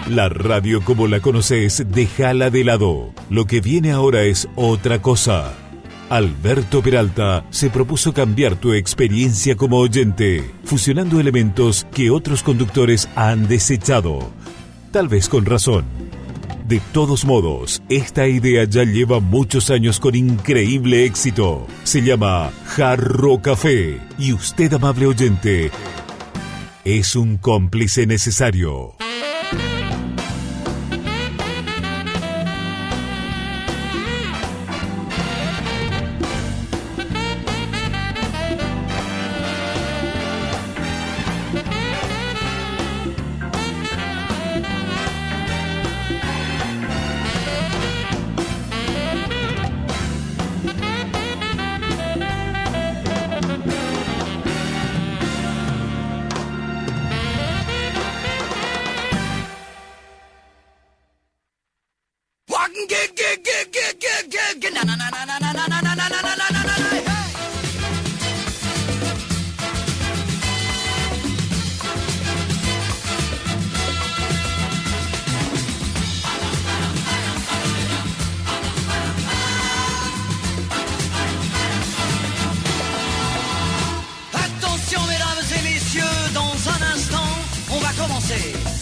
La radio como la conoces, déjala de lado. Lo que viene ahora es otra cosa. Alberto Peralta se propuso cambiar tu experiencia como oyente, fusionando elementos que otros conductores han desechado. Tal vez con razón. De todos modos, esta idea ya lleva muchos años con increíble éxito. Se llama Jarro Café y usted, amable oyente, es un cómplice necesario.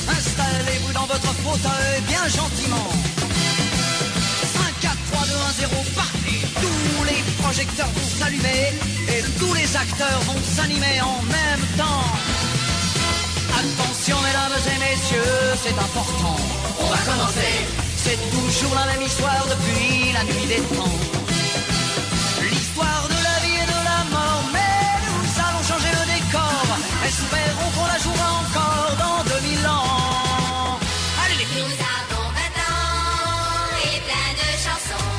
Installez-vous dans votre fauteuil bien gentiment. 5, 4, 3, 2, 1, 0, partez. Tous les projecteurs vont s'allumer et tous les acteurs vont s'animer en même temps. Attention mesdames et messieurs, c'est important. On va commencer. C'est toujours la même histoire depuis la nuit des temps. L'histoire de la vie et de la mort, mais nous allons changer le décor. Espérons qu'on la jouera encore dans 2000 ans. Allez les filles. Nous avons 20 ans et plein de chansons.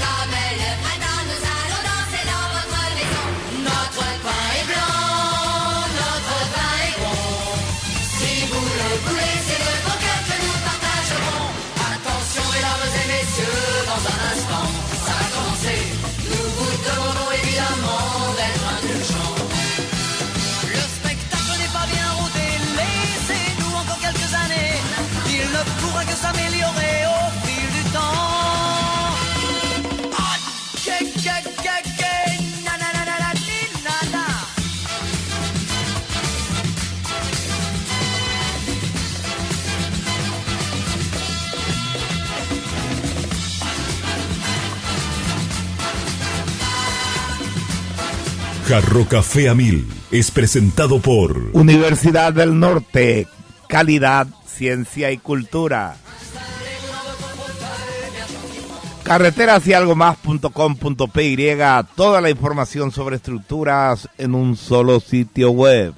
Comme le printemps, nous allons danser dans votre maison. Notre pain est blanc, notre pain est bon. Si vous le voulez, c'est de vos cœurs que nous partagerons. Attention mesdames et messieurs, dans un instant, ça va commencer. Nous vous demandons évidemment d'être indulgents. Le spectacle n'est pas bien rodé, laissez-nous encore quelques années. Il ne pourra que s'améliorer au fil du temps. Ah, na na na na na na na. Jarro Café a 1000 es presentado por Universidad del Norte, calidad, ciencia y cultura. Carreteras y algo más.com.py, toda la información sobre estructuras en un solo sitio web.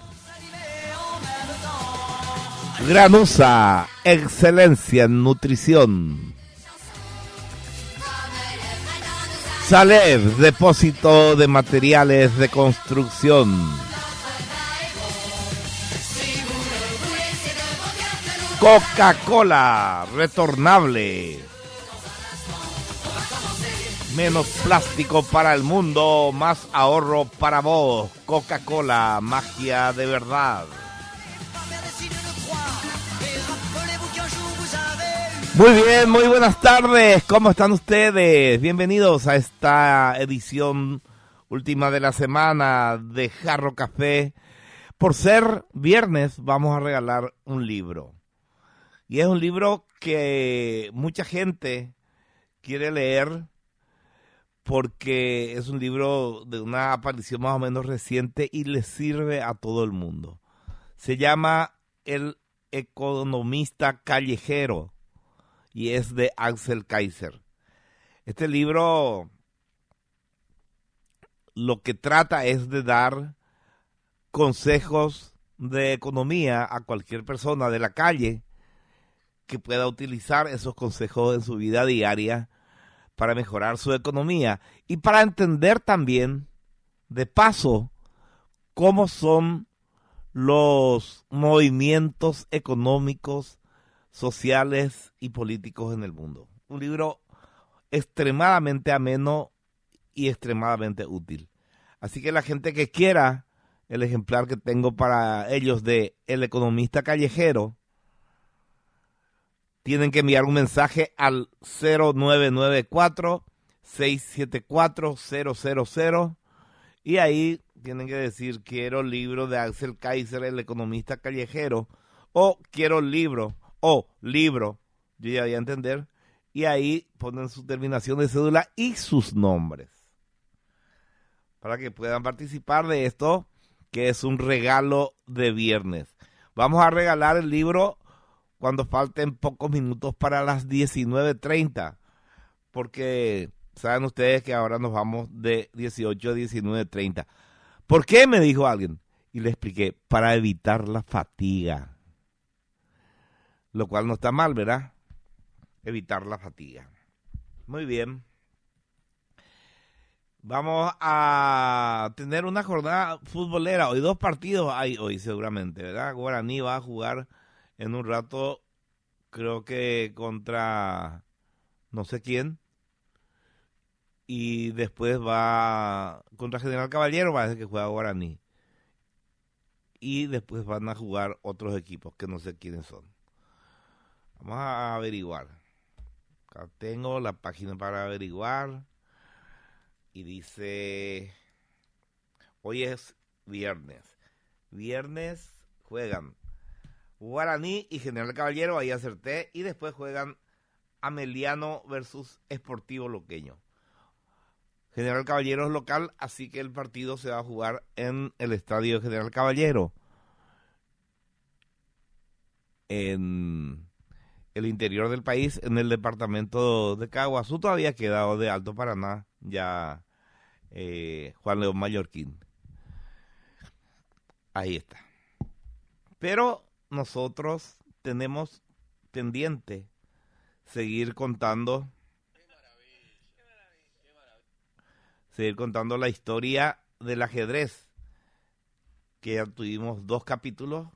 Granusa, excelencia en nutrición. Salev, depósito de materiales de construcción. Coca-Cola, retornable. Menos plástico para el mundo, más ahorro para vos. Coca-Cola, magia de verdad. Muy bien, muy buenas tardes. ¿Cómo están ustedes? Bienvenidos a esta edición última de la semana de Jarro Café. Por ser viernes, vamos a regalar un libro. Y es un libro que mucha gente quiere leer porque es un libro de una aparición más o menos reciente y le sirve a todo el mundo. Se llama El economista callejero y es de Axel Kaiser. Este libro lo que trata es de dar consejos de economía a cualquier persona de la calle que pueda utilizar esos consejos en su vida diaria para mejorar su economía y para entender también, de paso, cómo son los movimientos económicos, sociales y políticos en el mundo. Un libro extremadamente ameno y extremadamente útil. Así que la gente que quiera el ejemplar que tengo para ellos de El economista callejero, tienen que enviar un mensaje al 0994-674-000 y ahí tienen que decir quiero libro de Axel Kaiser, el economista callejero, o quiero libro, o libro, yo ya voy a entender, y ahí ponen su terminación de cédula y sus nombres para que puedan participar de esto, que es un regalo de viernes. Vamos a regalar el libro cuando falten pocos minutos para las 19:30, porque saben ustedes que ahora nos vamos de 18 a 19:30. ¿Por qué? Me dijo alguien. Y le expliqué, para evitar la fatiga. Lo cual no está mal, ¿verdad? Evitar la fatiga. Muy bien. Vamos a tener una jornada futbolera. Hoy 2 partidos hay hoy seguramente, ¿verdad? Guaraní va a jugar en un rato, creo que contra no sé quién. Y después va contra General Caballero, parece que juega Guaraní. Y después van a jugar otros equipos que no sé quiénes son. Vamos a averiguar. Acá tengo la página para averiguar. Y dice, hoy es viernes. Viernes juegan Guaraní y General Caballero, ahí acerté. Y después juegan Ameliano versus Sportivo Loqueño. General Caballero es local, así que el partido se va a jugar en el estadio General Caballero, en el interior del país, en el departamento de Caguazú. Todavía queda de Alto Paraná, ya Juan León Mallorquín. Ahí está. Pero nosotros tenemos pendiente seguir contando la historia del ajedrez, que ya tuvimos 2 capítulos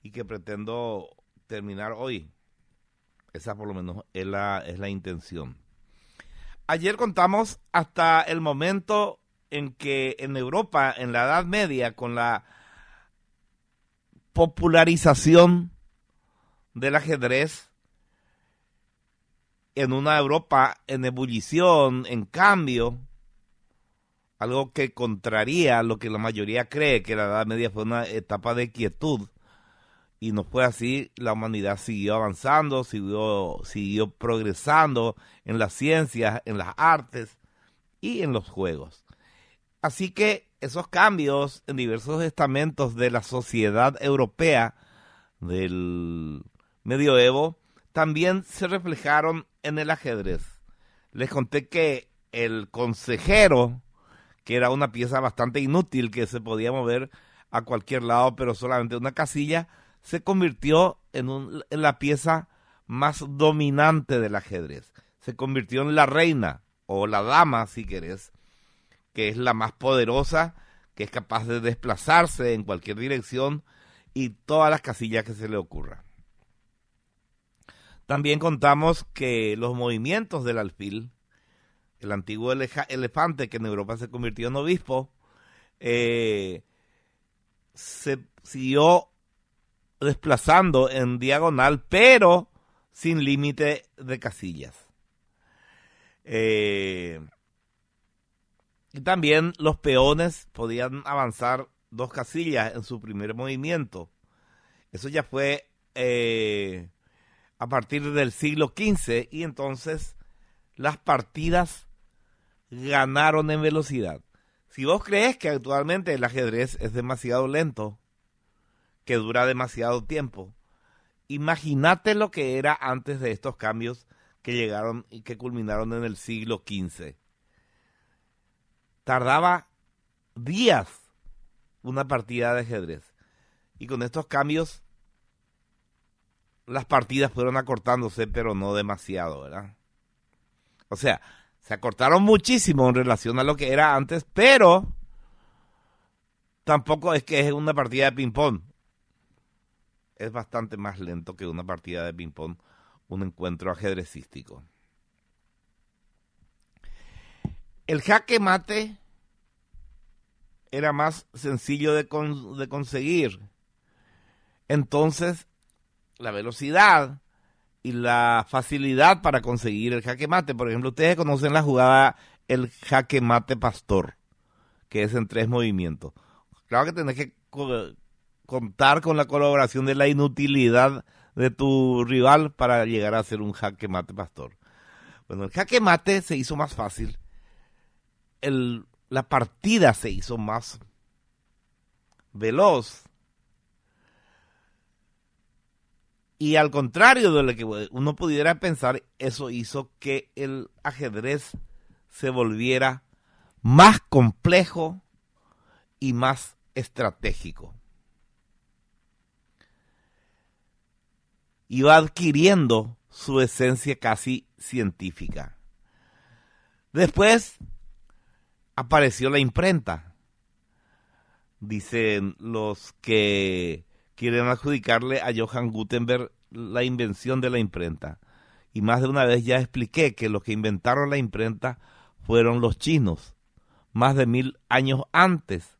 y que pretendo terminar hoy. Esa por lo menos es la intención. Ayer contamos hasta el momento en que en Europa, en la Edad Media, con la popularización del ajedrez, en una Europa en ebullición, en cambio, algo que contraría a lo que la mayoría cree, que la Edad Media fue una etapa de quietud, y no fue así. La humanidad siguió avanzando, siguió progresando en las ciencias, en las artes y en los juegos. Así que esos cambios en diversos estamentos de la sociedad europea del medioevo también se reflejaron en el ajedrez. Les conté que el consejero, que era una pieza bastante inútil que se podía mover a cualquier lado, pero solamente una casilla, se convirtió en la pieza más dominante del ajedrez. Se convirtió en la reina, o la dama, si querés, que es la más poderosa, que es capaz de desplazarse en cualquier dirección y todas las casillas que se le ocurra. También contamos que los movimientos del alfil, el antiguo elefante que en Europa se convirtió en obispo, se siguió desplazando en diagonal, pero sin límite de casillas. Y también los peones podían avanzar 2 casillas en su primer movimiento. Eso ya fue a partir del siglo XV, y entonces las partidas ganaron en velocidad. Si vos crees que actualmente el ajedrez es demasiado lento, que dura demasiado tiempo, imagínate lo que era antes de estos cambios que llegaron y que culminaron en el siglo XV. Tardaba días una partida de ajedrez, y con estos cambios las partidas fueron acortándose, pero no demasiado, ¿verdad? O sea, se acortaron muchísimo en relación a lo que era antes, pero tampoco es que es una partida de ping-pong. Es bastante más lento que una partida de ping-pong, un encuentro ajedrecístico. El jaque mate era más sencillo de conseguir. Entonces, la velocidad y la facilidad para conseguir el jaque mate. Por ejemplo, ustedes conocen la jugada el jaque mate pastor, que es en 3 movimientos. Claro que tenés que contar con la colaboración de la inutilidad de tu rival para llegar a hacer un jaque mate pastor. Bueno, el jaque mate se hizo más fácil. La partida se hizo más veloz. Y al contrario de lo que uno pudiera pensar, eso hizo que el ajedrez se volviera más complejo y más estratégico. Iba adquiriendo su esencia casi científica. Después apareció la imprenta. Dicen los que quieren adjudicarle a Johann Gutenberg la invención de la imprenta. Y más de una vez ya expliqué que los que inventaron la imprenta fueron los chinos, más de 1000 años antes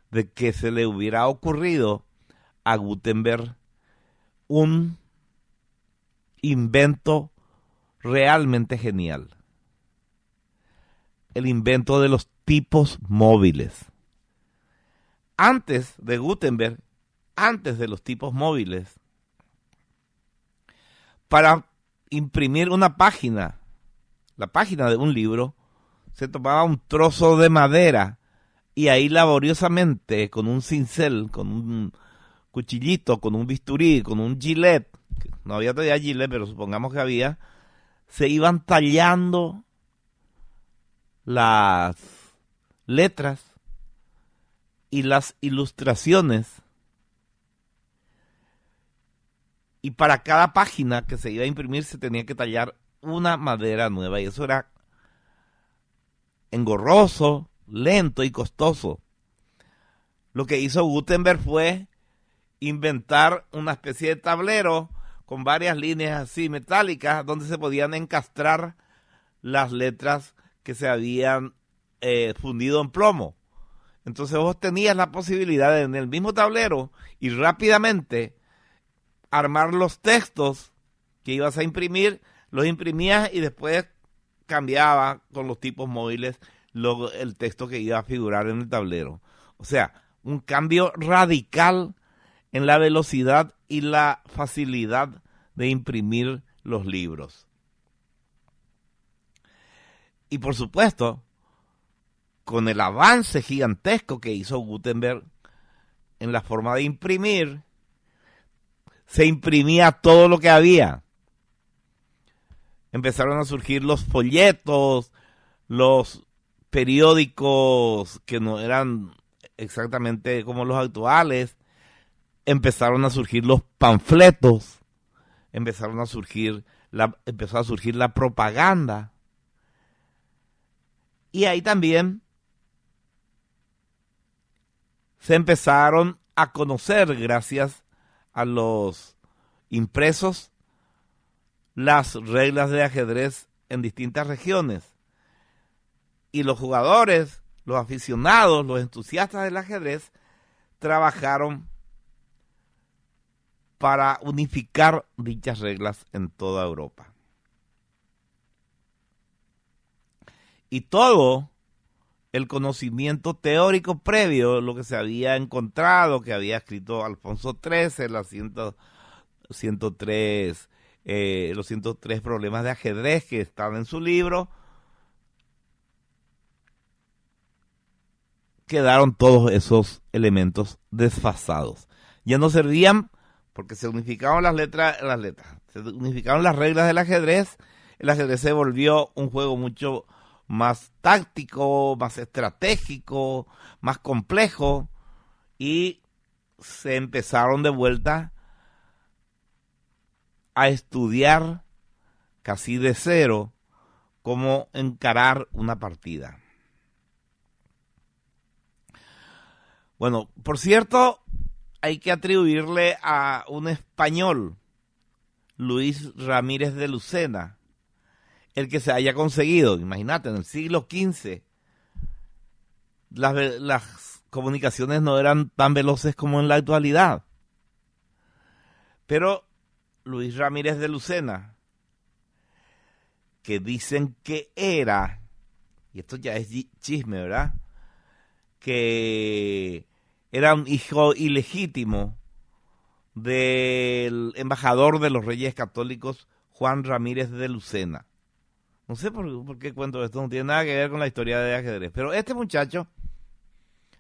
de que se le hubiera ocurrido a Gutenberg un invento realmente genial. El invento de los tipos móviles. Antes de Gutenberg, antes de los tipos móviles, para imprimir una página, la página de un libro, se tomaba un trozo de madera y ahí laboriosamente, con un cincel, con un cuchillito, con un bisturí, con un gilet, no había todavía gilet, pero supongamos que había, se iban tallando las letras y las ilustraciones, y para cada página que se iba a imprimir se tenía que tallar una madera nueva, y eso era engorroso, lento y costoso. Lo que hizo Gutenberg fue inventar una especie de tablero con varias líneas así metálicas donde se podían encastrar las letras que se habían fundido en plomo. Entonces vos tenías la posibilidad de en el mismo tablero y rápidamente armar los textos que ibas a imprimir, los imprimías y después cambiaba con los tipos móviles el texto que iba a figurar en el tablero. O sea, un cambio radical en la velocidad y la facilidad de imprimir los libros. Y por supuesto, con el avance gigantesco que hizo Gutenberg en la forma de imprimir, se imprimía todo lo que había. Empezaron a surgir los folletos, los periódicos que no eran exactamente como los actuales, empezaron a surgir los panfletos, empezó a surgir la propaganda. Y ahí también se empezaron a conocer, gracias a los impresos, las reglas de ajedrez en distintas regiones. Y los jugadores, los aficionados, los entusiastas del ajedrez trabajaron para unificar dichas reglas en toda Europa. Y todo el conocimiento teórico previo, lo que se había encontrado, que había escrito Alfonso XIII, los 103 problemas de ajedrez que están en su libro, quedaron todos esos elementos desfasados. Ya no servían porque se unificaron las letras, se unificaron las reglas del ajedrez. El ajedrez se volvió un juego mucho más táctico, más estratégico, más complejo, y se empezaron de vuelta a estudiar casi de cero cómo encarar una partida. Bueno, por cierto, hay que atribuirle a un español, Luis Ramírez de Lucena, el que se haya conseguido. Imagínate, en el siglo XV las comunicaciones no eran tan veloces como en la actualidad. Pero Luis Ramírez de Lucena, que dicen que era, y esto ya es chisme, ¿verdad?, que era un hijo ilegítimo del embajador de los Reyes Católicos, Juan Ramírez de Lucena. No sé por qué cuento esto, no tiene nada que ver con la historia de ajedrez, pero este muchacho,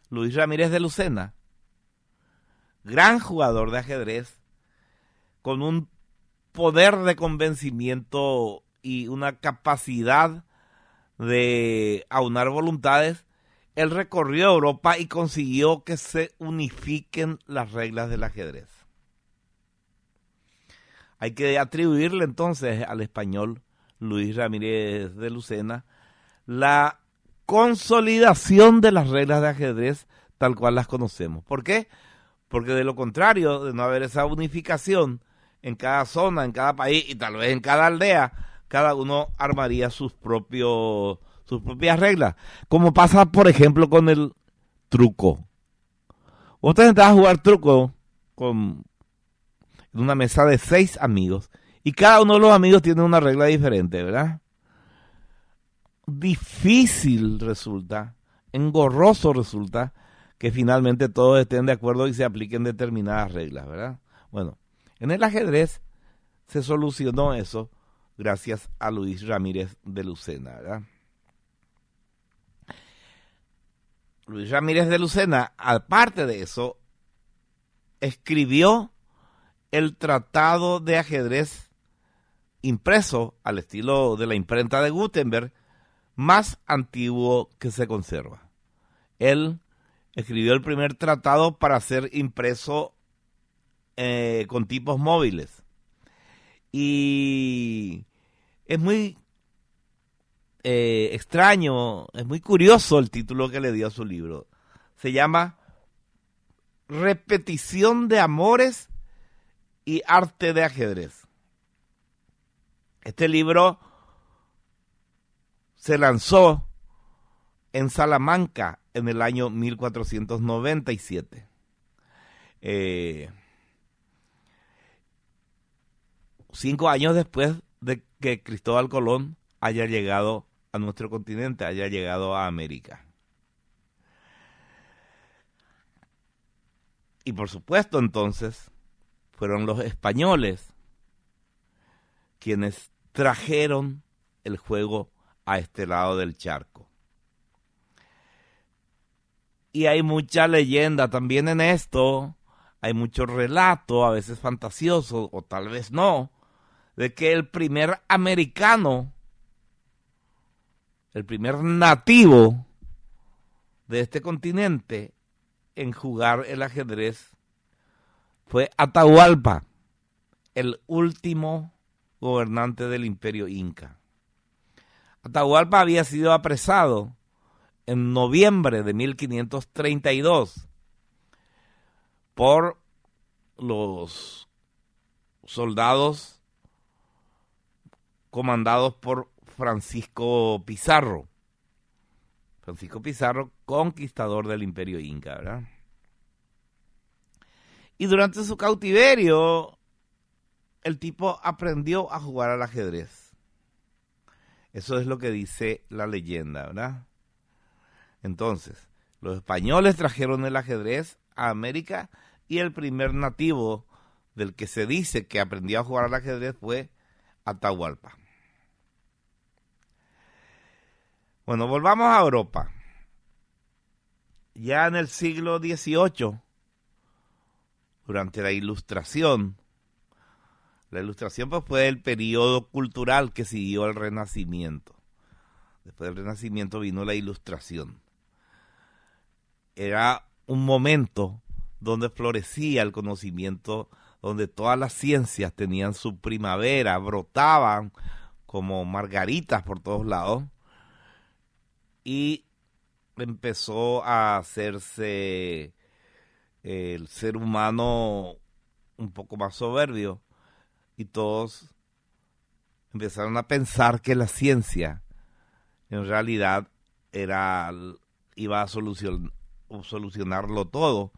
Luis Ramírez de Lucena, gran jugador de ajedrez, con un poder de convencimiento y una capacidad de aunar voluntades, él recorrió Europa y consiguió que se unifiquen las reglas del ajedrez. Hay que atribuirle entonces al español Luis Ramírez de Lucena la consolidación de las reglas de ajedrez tal cual las conocemos. ¿Por qué? Porque de lo contrario, de no haber esa unificación en cada zona, en cada país y tal vez en cada aldea, cada uno armaría sus propias reglas. Como pasa, por ejemplo, con el truco. Vos te sentás a jugar truco en una mesa de 6 amigos y cada uno de los amigos tiene una regla diferente, ¿verdad? Difícil resulta, engorroso resulta que finalmente todos estén de acuerdo y se apliquen determinadas reglas, ¿verdad? Bueno, en el ajedrez se solucionó eso gracias a Luis Ramírez de Lucena, ¿verdad? Luis Ramírez de Lucena, aparte de eso, escribió el tratado de ajedrez impreso al estilo de la imprenta de Gutenberg, más antiguo que se conserva. Él escribió el primer tratado para ser impreso con tipos móviles. Y es muy extraño, es muy curioso el título que le dio a su libro. Se llama Repetición de Amores y Arte de Ajedrez. Este libro se lanzó en Salamanca en el año 1497. 5 años después de que Cristóbal Colón haya llegado a nuestro continente, haya llegado a América. Y por supuesto, entonces, fueron los españoles quienes trajeron el juego a este lado del charco. Y hay mucha leyenda también en esto, hay mucho relato, a veces fantasioso, o tal vez no, de que el primer americano, el primer nativo de este continente en jugar el ajedrez fue Atahualpa, el último gobernante del Imperio Inca. Atahualpa había sido apresado en noviembre de 1532 por los soldados comandados por Francisco Pizarro. Francisco Pizarro, conquistador del Imperio Inca, ¿verdad? Y durante su cautiverio, el tipo aprendió a jugar al ajedrez. Eso es lo que dice la leyenda, ¿verdad? Entonces, los españoles trajeron el ajedrez a América y el primer nativo del que se dice que aprendió a jugar al ajedrez fue Atahualpa. Bueno, volvamos a Europa. Ya en el siglo XVIII, durante la Ilustración pues fue el periodo cultural que siguió al Renacimiento. Después del Renacimiento vino la Ilustración. Era un momento donde florecía el conocimiento, donde todas las ciencias tenían su primavera, brotaban como margaritas por todos lados, y empezó a hacerse el ser humano un poco más soberbio, y todos empezaron a pensar que la ciencia en realidad iba a solucionarlo todo,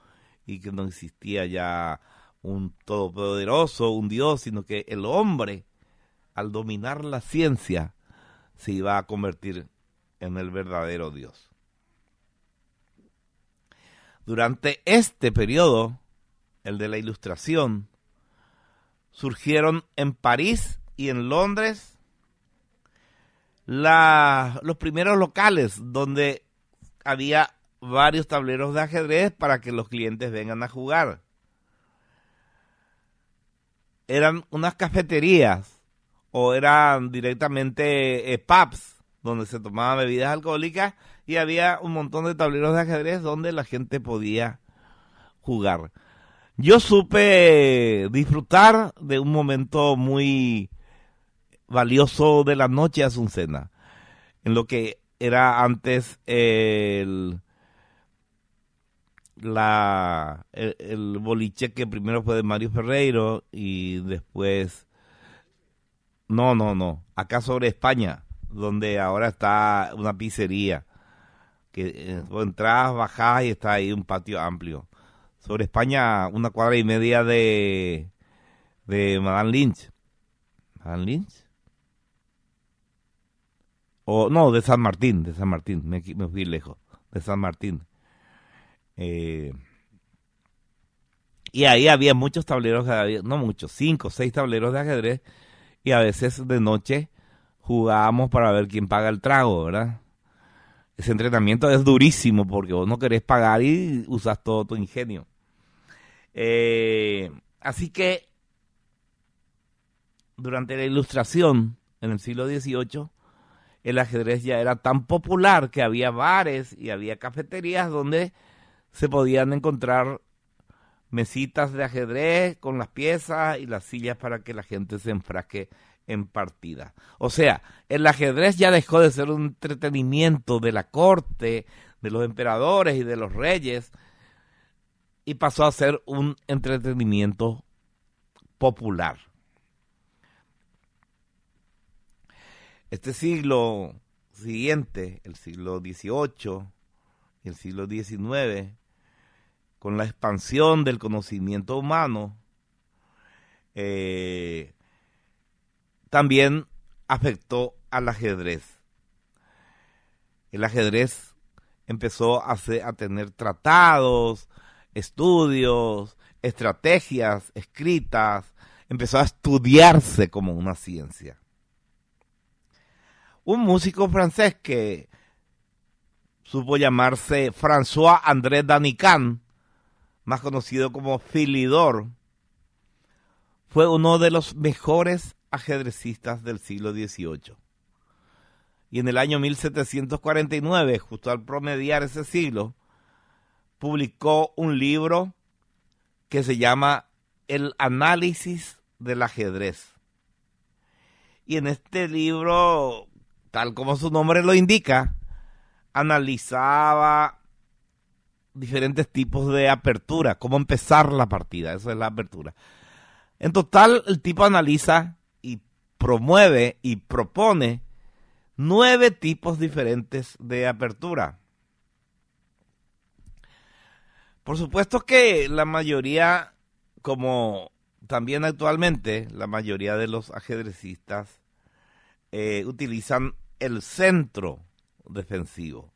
y que no existía ya un todopoderoso, un Dios, sino que el hombre, al dominar la ciencia, se iba a convertir en el verdadero Dios. Durante este periodo, el de la Ilustración, surgieron en París y en Londres los primeros locales donde había varios tableros de ajedrez para que los clientes vengan a jugar. Eran unas cafeterías o eran directamente pubs donde se tomaban bebidas alcohólicas y había un montón de tableros de ajedrez donde la gente podía jugar. Yo supe disfrutar de un momento muy valioso de la noche azucena, en lo que era antes el boliche, que primero fue de Mario Ferreiro y después acá sobre España, donde ahora está una pizzería que entras, bajás y está ahí un patio amplio. Sobre España, 1,5 cuadras de Madame Lynch. ¿Madame Lynch? O no, de San Martín, me fui lejos, de San Martín. Y ahí había muchos tableros, no muchos, 5 o 6 tableros de ajedrez, y a veces de noche jugábamos para ver quién paga el trago, ¿verdad? Ese entrenamiento es durísimo porque vos no querés pagar y usas todo tu ingenio. Así que durante la Ilustración, en el siglo XVIII, el ajedrez ya era tan popular que había bares y había cafeterías donde se podían encontrar mesitas de ajedrez con las piezas y las sillas para que la gente se enfrasque en partida. O sea, el ajedrez ya dejó de ser un entretenimiento de la corte, de los emperadores y de los reyes, y pasó a ser un entretenimiento popular. Este siglo siguiente, el siglo XVIII y el siglo XIX, con la expansión del conocimiento humano, también afectó al ajedrez. El ajedrez empezó a tener tratados, estudios, estrategias escritas, empezó a estudiarse como una ciencia. Un músico francés que supo llamarse François-André Danican, más conocido como Philidor, fue uno de los mejores ajedrecistas del siglo XVIII. Y en el año 1749, justo al promediar ese siglo, publicó un libro que se llama El análisis del ajedrez. Y en este libro, tal como su nombre lo indica, analizaba diferentes tipos de apertura, cómo empezar la partida, eso es la apertura. En total, el tipo analiza y promueve y propone 9 tipos diferentes de apertura. Por supuesto que la mayoría, como también actualmente, la mayoría de los ajedrecistas utilizan el centro defensivo.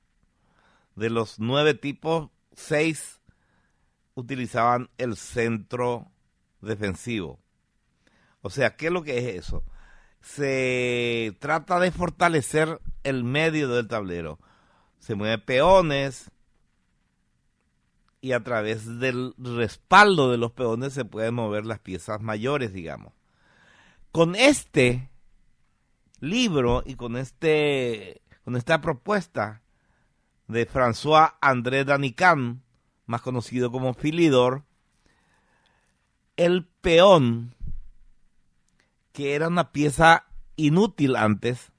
De los 9 tipos, 6 utilizaban el centro defensivo. O sea, ¿qué es lo que es eso? Se trata de fortalecer el medio del tablero. Se mueven peones y a través del respaldo de los peones se pueden mover las piezas mayores, digamos. Con este libro y con esta propuesta de François-André Danican, más conocido como Philidor, el peón, que era una pieza inútil antes,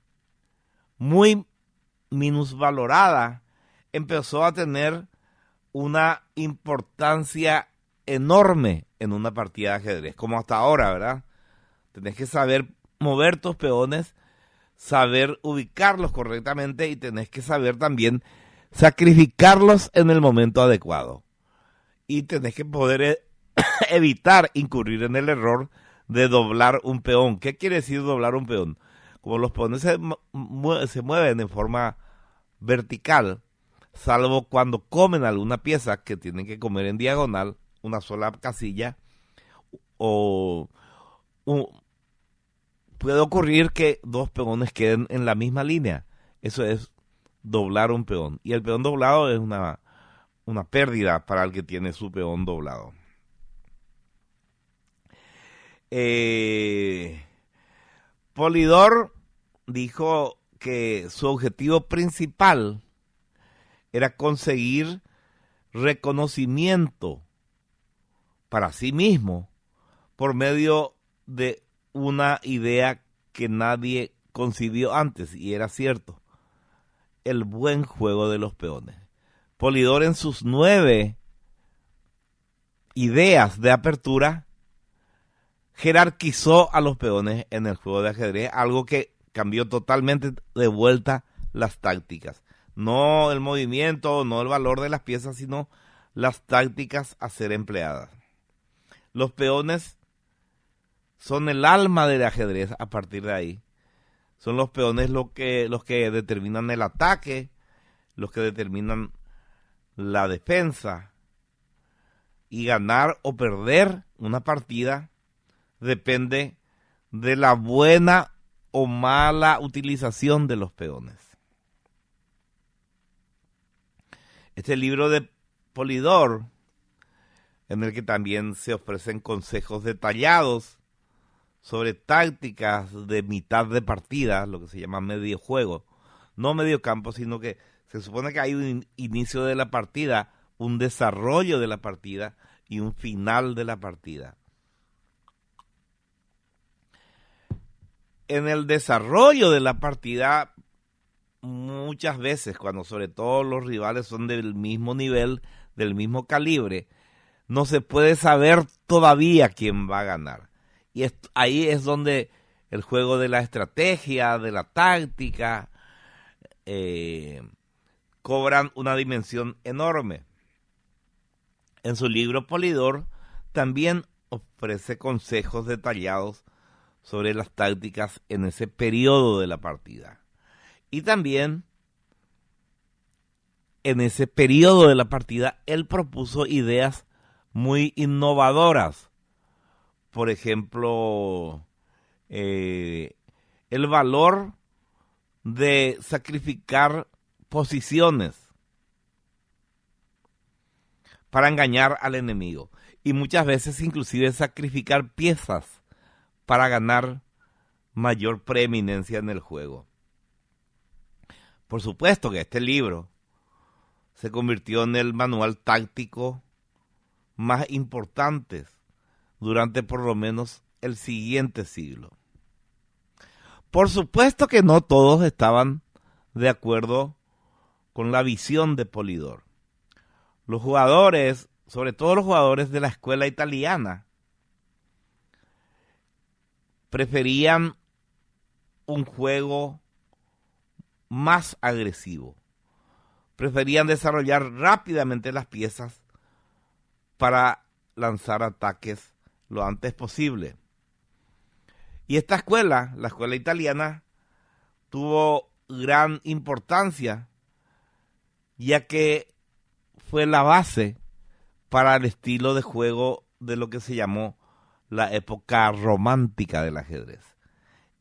muy minusvalorada, empezó a tener una importancia enorme en una partida de ajedrez, como hasta ahora, ¿verdad? Tenés que saber mover tus peones, saber ubicarlos correctamente y tenés que saber también sacrificarlos en el momento adecuado. Y tenés que poder evitar incurrir en el error de doblar un peón. ¿Qué quiere decir doblar un peón? Como los peones se mueven en forma vertical, salvo cuando comen alguna pieza que tienen que comer en diagonal, una sola casilla, o puede ocurrir que dos peones queden en la misma línea. Eso es doblar un peón. Y el peón doblado es una pérdida para el que tiene su peón doblado. Polidor dijo que su objetivo principal era conseguir reconocimiento para sí mismo por medio de una idea que nadie concibió antes, y era cierto: el buen juego de los peones. Polidor, en sus 9 ideas de apertura, jerarquizó a los peones en el juego de ajedrez, algo que cambió totalmente de vuelta las tácticas. No el movimiento, no el valor de las piezas, sino las tácticas a ser empleadas. Los peones son el alma del ajedrez a partir de ahí. Son los peones los que determinan el ataque, los que determinan la defensa. Y ganar o perder una partida depende de la buena o mala utilización de los peones. Este libro de Polidor, en el que también se ofrecen consejos detallados sobre tácticas de mitad de partida, lo que se llama medio juego, no medio campo, sino que se supone que hay un inicio de la partida, un desarrollo de la partida y un final de la partida. En el desarrollo de la partida, muchas veces, cuando sobre todo los rivales son del mismo nivel, del mismo calibre, no se puede saber todavía quién va a ganar. Y ahí es donde el juego de la estrategia, de la táctica, cobran una dimensión enorme. En su libro Polidor también ofrece consejos detallados sobre las tácticas en ese periodo de la partida. Y también en ese periodo de la partida él propuso ideas muy innovadoras. Por ejemplo, el valor de sacrificar posiciones para engañar al enemigo. Y muchas veces inclusive sacrificar piezas para ganar mayor preeminencia en el juego. Por supuesto que este libro se convirtió en el manual táctico más importante durante por lo menos el siguiente siglo. Por supuesto que no todos estaban de acuerdo con la visión de Polidor. Los jugadores, sobre todo los jugadores de la escuela italiana, preferían un juego más agresivo. Preferían desarrollar rápidamente las piezas para lanzar ataques lo antes posible. Y esta escuela, la escuela italiana, tuvo gran importancia, ya que fue la base para el estilo de juego de lo que se llamó la época romántica del ajedrez.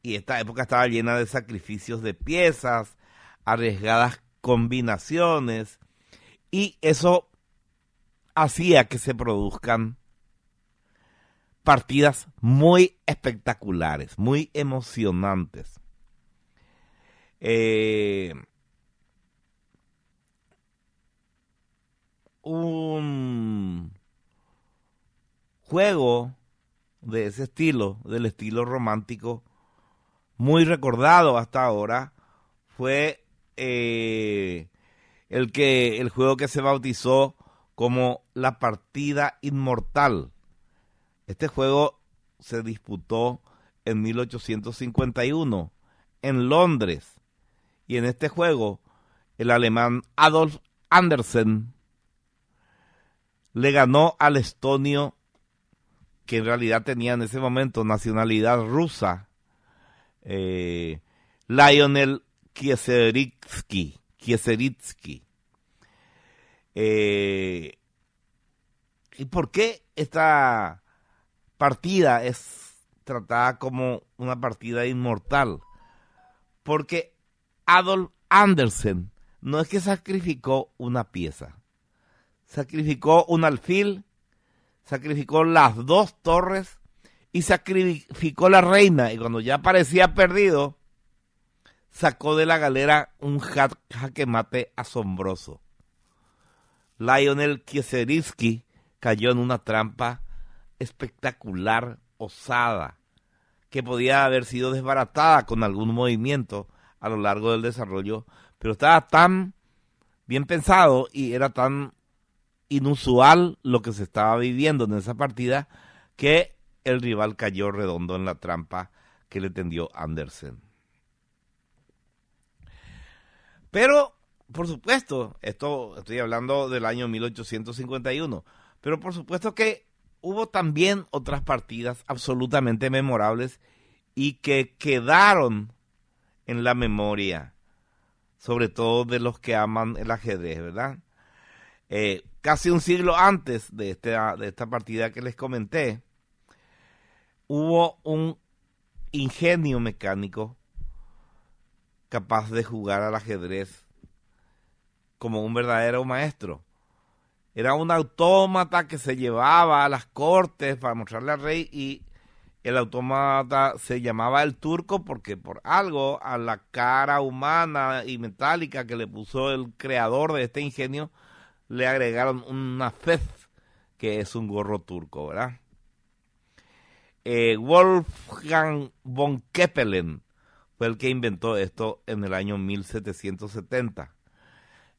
Y esta época estaba llena de sacrificios de piezas, arriesgadas combinaciones, y eso hacía que se produzcan partidas muy espectaculares, muy emocionantes. Un juego de ese estilo, del estilo romántico, muy recordado hasta ahora, fue el juego que se bautizó como la partida inmortal. Este juego se disputó en 1851 en Londres, y en este juego el alemán Adolf Andersen le ganó al estonio que en realidad tenía en ese momento nacionalidad rusa, Lionel Kieseritzky. ¿Y por qué esta partida es tratada como una partida inmortal? Porque Adolf Andersen no es que sacrificó una pieza, sacrificó un alfil, sacrificó las 2 torres y sacrificó la reina, y cuando ya parecía perdido, sacó de la galera un jaque mate asombroso. Lionel Kieseritzky cayó en una trampa espectacular, osada, que podía haber sido desbaratada con algún movimiento a lo largo del desarrollo, pero estaba tan bien pensado y era tan inusual lo que se estaba viviendo en esa partida que el rival cayó redondo en la trampa que le tendió Andersen. Pero, por supuesto, estoy hablando del año 1851, pero por supuesto que hubo también otras partidas absolutamente memorables y que quedaron en la memoria, sobre todo de los que aman el ajedrez, ¿verdad? Casi un siglo antes de esta partida que les comenté, hubo un ingenio mecánico capaz de jugar al ajedrez como un verdadero maestro. Era un autómata que se llevaba a las cortes para mostrarle al rey, y el autómata se llamaba el turco porque por algo a la cara humana y metálica que le puso el creador de este ingenio le agregaron una fez, que es un gorro turco, ¿verdad? Wolfgang von Keppelen fue el que inventó esto en el año 1770.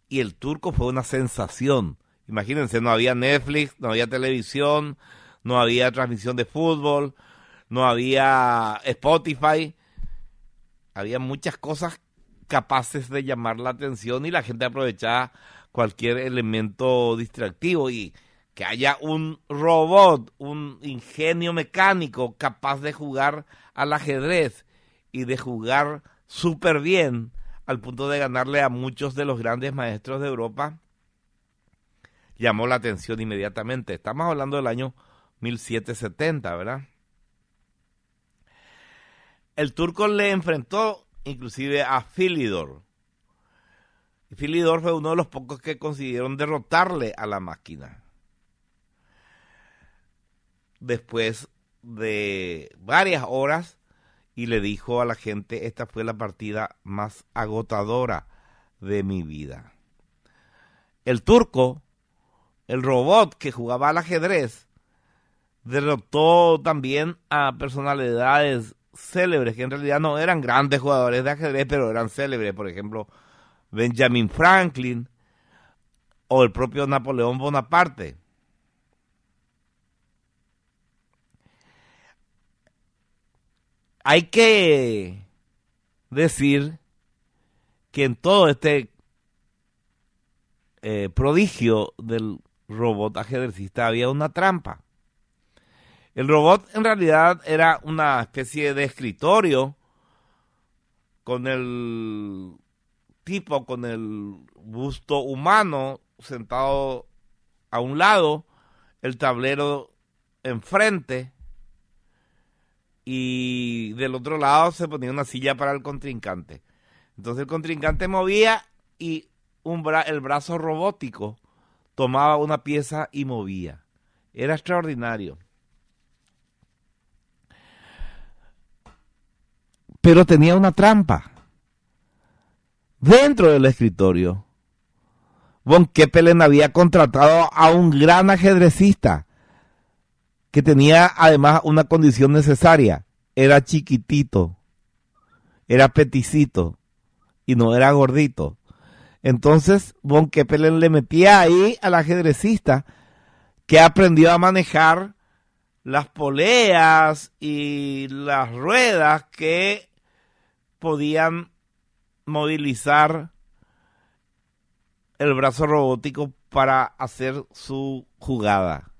Y el turco fue una sensación. Imagínense, no había Netflix, no había televisión, no había transmisión de fútbol, no había Spotify. Había muchas cosas capaces de llamar la atención y la gente aprovechaba cualquier elemento distractivo, y que haya un robot, un ingenio mecánico capaz de jugar al ajedrez y de jugar súper bien al punto de ganarle a muchos de los grandes maestros de Europa, llamó la atención inmediatamente. Estamos hablando del año 1770, ¿verdad? El turco le enfrentó inclusive a Philidor. Philidor fue uno de los pocos que consiguieron derrotarle a la máquina. Después de varias horas, y le dijo a la gente: esta fue la partida más agotadora de mi vida. El turco, el robot que jugaba al ajedrez, derrotó también a personalidades célebres, que en realidad no eran grandes jugadores de ajedrez, pero eran célebres. Por ejemplo, Benjamin Franklin o el propio Napoleón Bonaparte. Hay que decir que en todo este prodigio del robot ajedrecista había una trampa. El robot en realidad era una especie de escritorio con el tipo, con el busto humano sentado a un lado, el tablero enfrente, y del otro lado se ponía una silla para el contrincante. Entonces el contrincante movía y el brazo robótico tomaba una pieza y movía. Era extraordinario. Pero tenía una trampa. Dentro del escritorio, von Keppelen había contratado a un gran ajedrecista que tenía además una condición necesaria: era chiquitito, era peticito y no era gordito. Entonces von Keppelen le metía ahí al ajedrecista, que aprendió a manejar las poleas y las ruedas que podían movilizar el brazo robótico para hacer su jugada.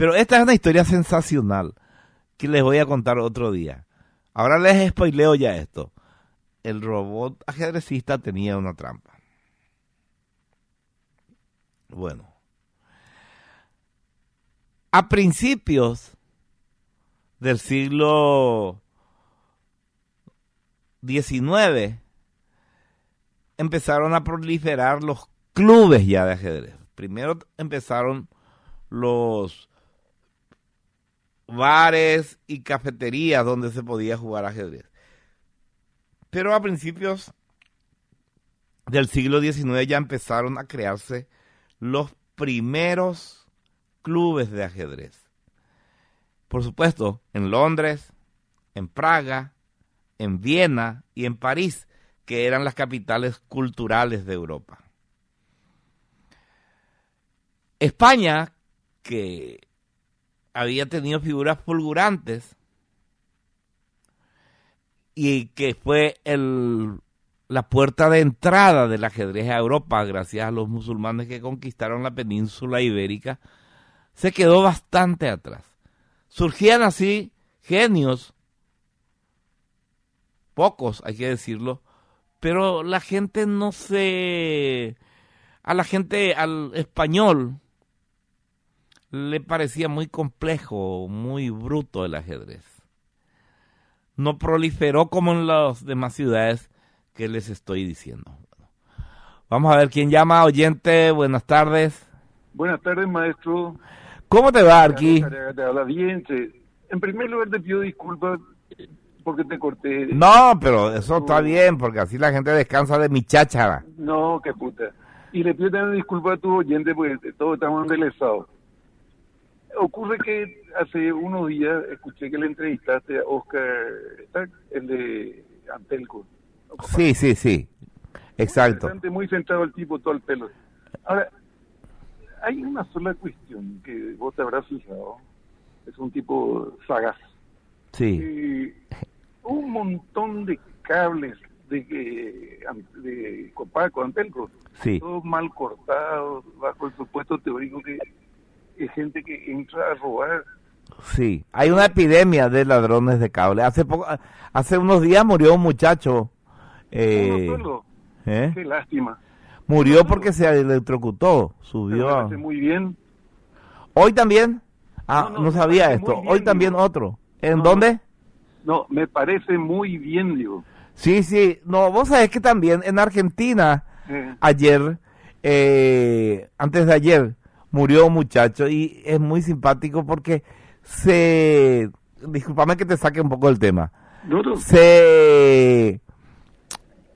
Pero esta es una historia sensacional que les voy a contar otro día. Ahora les spoileo ya esto. El robot ajedrecista tenía una trampa. Bueno. A principios del siglo XIX empezaron a proliferar los clubes ya de ajedrez. Primero empezaron los bares y cafeterías donde se podía jugar ajedrez. Pero a principios del siglo XIX ya empezaron a crearse los primeros clubes de ajedrez. Por supuesto, en Londres, en Praga, en Viena y en París, que eran las capitales culturales de Europa. España, que había tenido figuras fulgurantes y que fue la puerta de entrada del ajedrez a Europa gracias a los musulmanes que conquistaron la península ibérica, se quedó bastante atrás. Surgían así genios, pocos hay que decirlo, pero la gente al español le parecía muy complejo, muy bruto el ajedrez. No proliferó como en las demás ciudades que les estoy diciendo. Vamos a ver quién llama, oyente, buenas tardes. Buenas tardes, maestro. ¿Cómo te va, Arqui? Te habla bien. En primer lugar, te pido disculpas porque te corté. No, pero eso está bien, porque así la gente descansa de mi cháchara. No, qué puta. Y le pido también disculpas a tu oyente porque todos estamos embelesados. Ocurre que hace unos días escuché que le entrevistaste a Oscar, el de Antelco. Sí, exacto. Muy centrado el tipo, todo el pelo. Ahora, hay una sola cuestión que vos te habrás fijado. Es un tipo sagaz. Sí. Un montón de cables de Copaco, Antelco, sí, todos mal cortados, bajo el supuesto teórico que es gente que entra a robar. Sí, hay una epidemia de ladrones de cable. Hace unos días murió un muchacho. Uno solo. Qué lástima. Murió porque se electrocutó, subió. Me parece muy bien. ¿Hoy también? No sabía esto. Bien, Hoy también digo. otro. ¿En dónde? No, me parece muy bien, digo. Sí. No, vos sabés que también en Argentina, ayer, antes de ayer, murió un muchacho y es muy simpático porque discúlpame que te saque un poco del tema. No. Se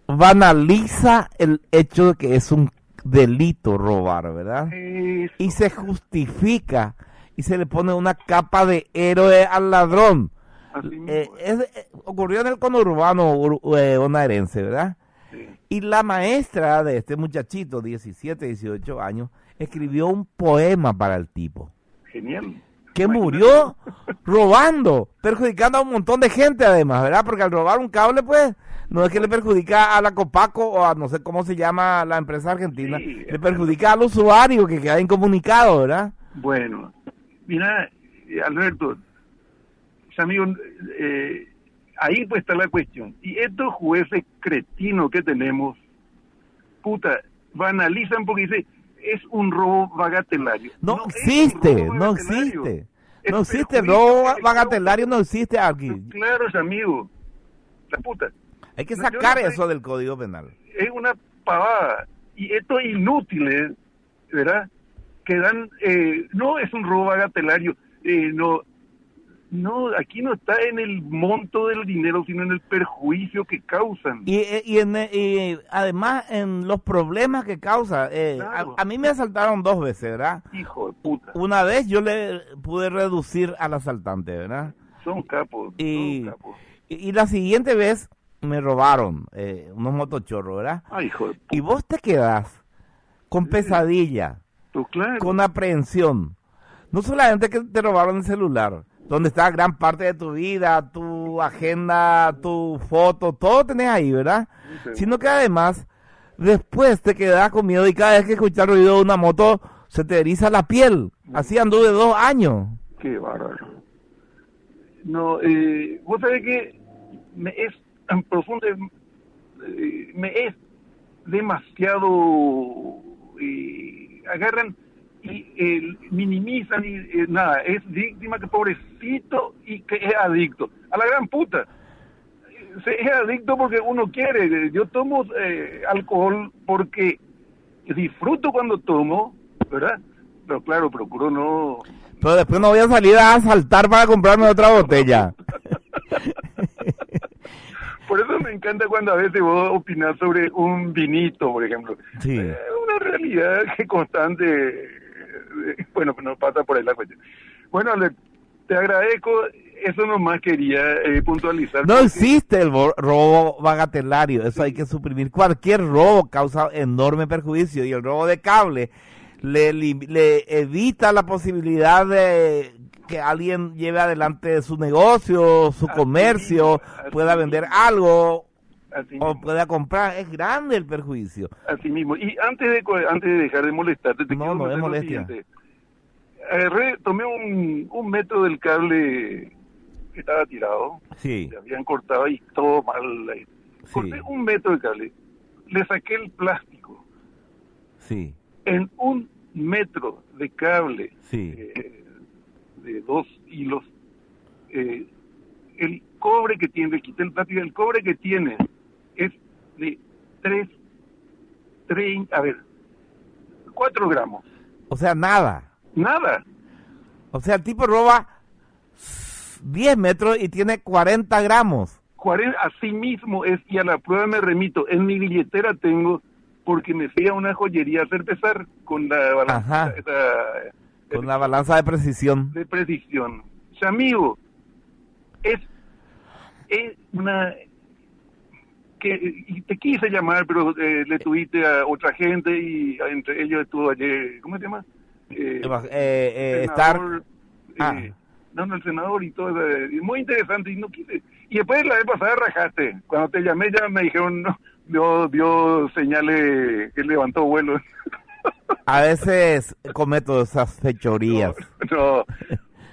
banaliza el hecho de que es un delito robar, ¿verdad? Eso. Y se justifica y se le pone una capa de héroe al ladrón. Ocurrió en el conurbano bonaerense, ¿verdad? Sí. Y la maestra de este muchachito, 17, 18 años, escribió un poema para el tipo. Genial. Que murió robando, perjudicando a un montón de gente además, ¿verdad? Porque al robar un cable, pues, no es que le perjudica a la Copaco o a no sé cómo se llama la empresa argentina, Sí, le perjudica al usuario que queda incomunicado, ¿verdad? Bueno, mira, Alberto, amigo, ahí pues está la cuestión. Y estos jueces cretinos que tenemos, puta, banalizan porque dice, es un robo bagatelario. No existe. No existe, el robo bagatelario no existe aquí. Claro, amigo, la puta. Hay que sacar eso del Código Penal. Es una pavada. Y estos inútiles, ¿verdad? Que dan, no es un robo bagatelario, no, aquí no está en el monto del dinero, sino en el perjuicio que causan. Y además en los problemas que causa. Claro. A mí me asaltaron 2 veces, ¿verdad? Hijo de puta. Una vez yo le pude reducir al asaltante, ¿verdad? Son capos. Y la siguiente vez me robaron unos motochorros, ¿verdad? Ay, hijo de puta. Y vos te quedás con pesadilla, Pues claro. con aprehensión. No solamente que te robaron el celular, donde está gran parte de tu vida, tu agenda, tu foto, todo tenés ahí, ¿verdad? Sí. Sino que además, después te quedás con miedo y cada vez que escuchas ruido de una moto, se te eriza la piel. Así anduve 2 años. Qué bárbaro. No, vos sabés que me es tan profundo, me es demasiado, agarran y minimizan y nada, es víctima, que pobrecito y que es adicto. A la gran puta. Es adicto porque uno quiere. Yo tomo alcohol porque disfruto cuando tomo, ¿verdad? Pero claro, procuro no... Pero después no voy a salir a asaltar para comprarme otra botella. Por eso me encanta cuando a veces vos opinás sobre un vinito, por ejemplo. Sí. Una realidad que constante, bueno, no pasa por ahí la cuestión. Bueno, te agradezco, eso nomás quería puntualizar. No existe el robo bagatelario, eso hay que suprimir. Cualquier robo causa enorme perjuicio y el robo de cable le evita la posibilidad de que alguien lleve adelante su negocio, su comercio, pueda vender algo o pueda comprar. Es grande el perjuicio. Así mismo. Y antes de dejar de molestarte, te quiero No es contar lo molestia. siguiente. Tomé un metro del cable que estaba tirado, Sí, le habían cortado y todo mal. Corté sí, 1 metro de cable, le saqué el plástico. sí, En 1 metro de cable sí. de 2 hilos, el cobre que tiene, le quité el plástico, el cobre que tiene es de 4 gramos. O sea, nada. Nada. O sea, el tipo roba 10 metros y tiene 40 gramos. Así mismo es, y a la prueba me remito. En mi billetera tengo, porque me fui a una joyería a hacer pesar con la balanza Ajá. Con la balanza de precisión. de precisión. Amigo, es una... y te quise llamar, pero le tuviste a otra gente y entre ellos estuvo ayer, ¿cómo se llama? Estar... senador, Ah. el senador y todo, muy interesante y no quise. Y después la vez pasada rajaste, cuando te llamé ya me dijeron, no, dio señales que levantó vuelo. A veces cometo esas fechorías. No,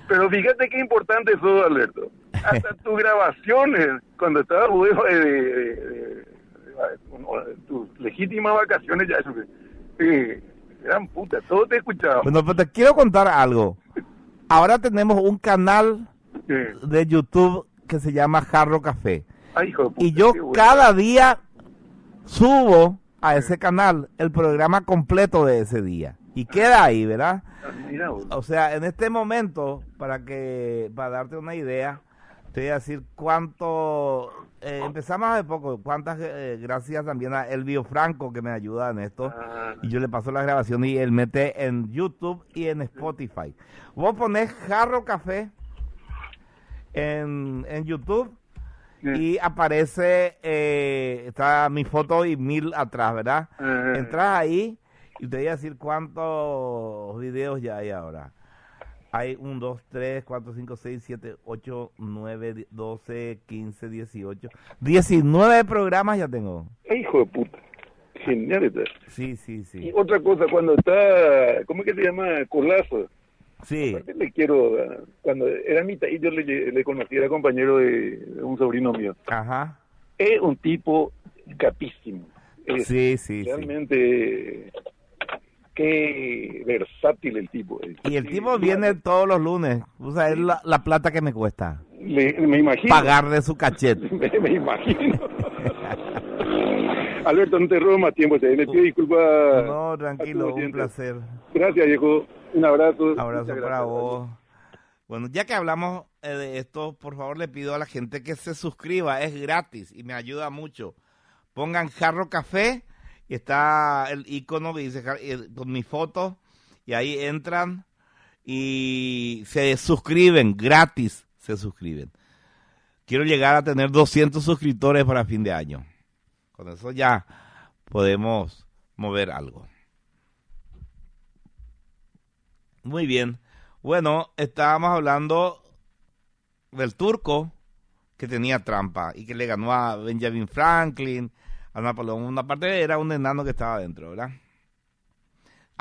pero fíjate qué importante es todo, Alberto. Hasta tus grabaciones, cuando estabas de tus legítimas vacaciones, ya eso, eran puta, todo te escuchaba. Bueno, pues te quiero contar algo. Ahora tenemos un canal de YouTube que se llama Jarro Café. Ay, hijo de puta, Y yo qué bueno. cada día subo a ese canal el programa completo de ese día. Y queda ahí, ¿verdad? Mira vos. O sea, en este momento, para darte una idea, te voy a decir cuánto, empezamos hace poco, cuántas gracias también a Elvio Franco que me ayuda en esto, y yo le paso la grabación y él mete en YouTube y en Spotify. Vos ponés Jarro Café en YouTube y aparece, está mi foto y 1000 atrás, ¿verdad? Entras ahí y te voy a decir cuántos videos ya hay ahora. Hay 1, 2, 3, 4, 5, 6, 7, 8, 9, 12, 15, 18. 19 programas ya tengo. Hijo de puta. Genial está. Sí, sí, sí. Y otra cosa, cuando está, ¿cómo es que se llama? Colazo. Sí. Aparte le quiero, cuando era mitad y yo le conocí, era compañero de un sobrino mío. Ajá. Es un tipo capísimo. Es Sí, sí, sí. realmente qué versátil el tipo. Y el tipo viene todos los lunes. O sea, es la plata que me cuesta Me imagino. pagarle su cachete. Me imagino. Alberto, no te robo más tiempo, te pido disculpas. No, a tranquilo, tus un oyentes. placer. Gracias, viejo. Un abrazo. Abrazo Muchas para gracias. vos. Bueno, ya que hablamos de esto, por favor le pido a la gente que se suscriba, es gratis y me ayuda mucho. Pongan Jarro Café y está el icono que dice con mi foto y ahí entran y se suscriben, gratis se suscriben. Quiero llegar a tener 200 suscriptores para fin de año. Con eso ya podemos mover algo. Muy bien. Bueno, estábamos hablando del turco que tenía trampa y que le ganó a Benjamin Franklin, a Napoleón. Una parte era un enano que estaba adentro, ¿verdad?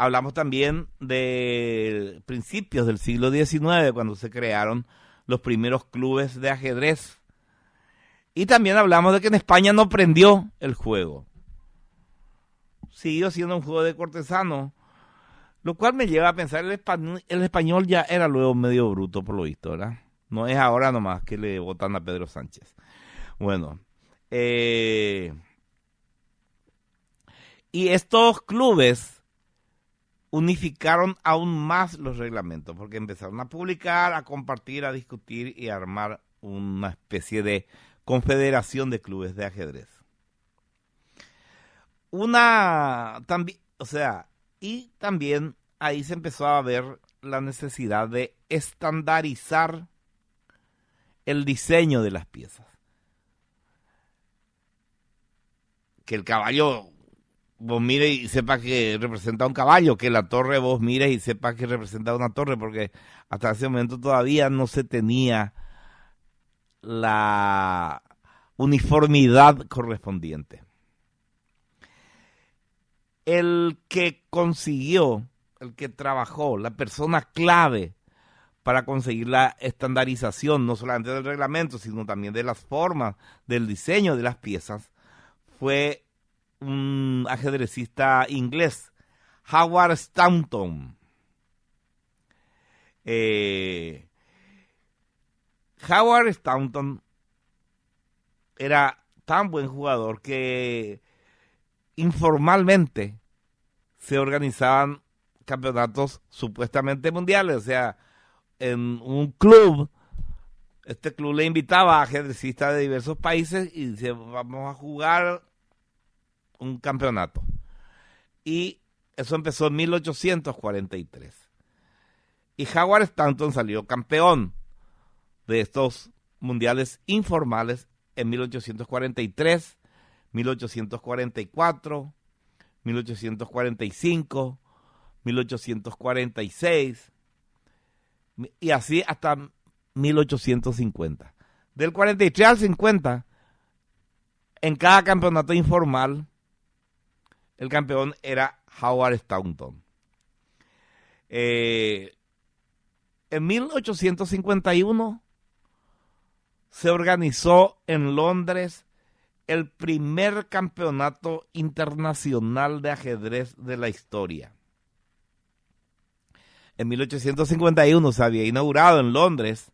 Hablamos también de principios del siglo XIX, cuando se crearon los primeros clubes de ajedrez. Y también hablamos de que en España no prendió el juego. Siguió siendo un juego de cortesano, lo cual me lleva a pensar, el español ya era luego medio bruto, por lo visto, ¿verdad? No es ahora nomás que le votan a Pedro Sánchez. Bueno, y estos clubes unificaron aún más los reglamentos, porque empezaron a publicar, a compartir, a discutir y a armar una especie de confederación de clubes de ajedrez. Y también ahí se empezó a ver la necesidad de estandarizar el diseño de las piezas. Que el caballo vos mires y sepas que representa un caballo, que la torre vos mires y sepas que representa una torre, porque hasta ese momento todavía no se tenía la uniformidad correspondiente. El que consiguió, el que trabajó, la persona clave para conseguir la estandarización, no solamente del reglamento, sino también de las formas, del diseño de las piezas, fue un ajedrecista inglés, Howard Staunton. Howard Staunton era tan buen jugador que informalmente se organizaban campeonatos supuestamente mundiales, o sea, en un club, este club le invitaba a ajedrecistas de diversos países y dice, vamos a jugar un campeonato. Y eso empezó en 1843. Y Howard Staunton salió campeón de estos mundiales informales en 1843, 1844, 1845, 1846 y así hasta 1850. Del 43 al 50, en cada campeonato informal, el campeón era Howard Staunton. En 1851 se organizó en Londres el primer campeonato internacional de ajedrez de la historia. En 1851 se había inaugurado en Londres,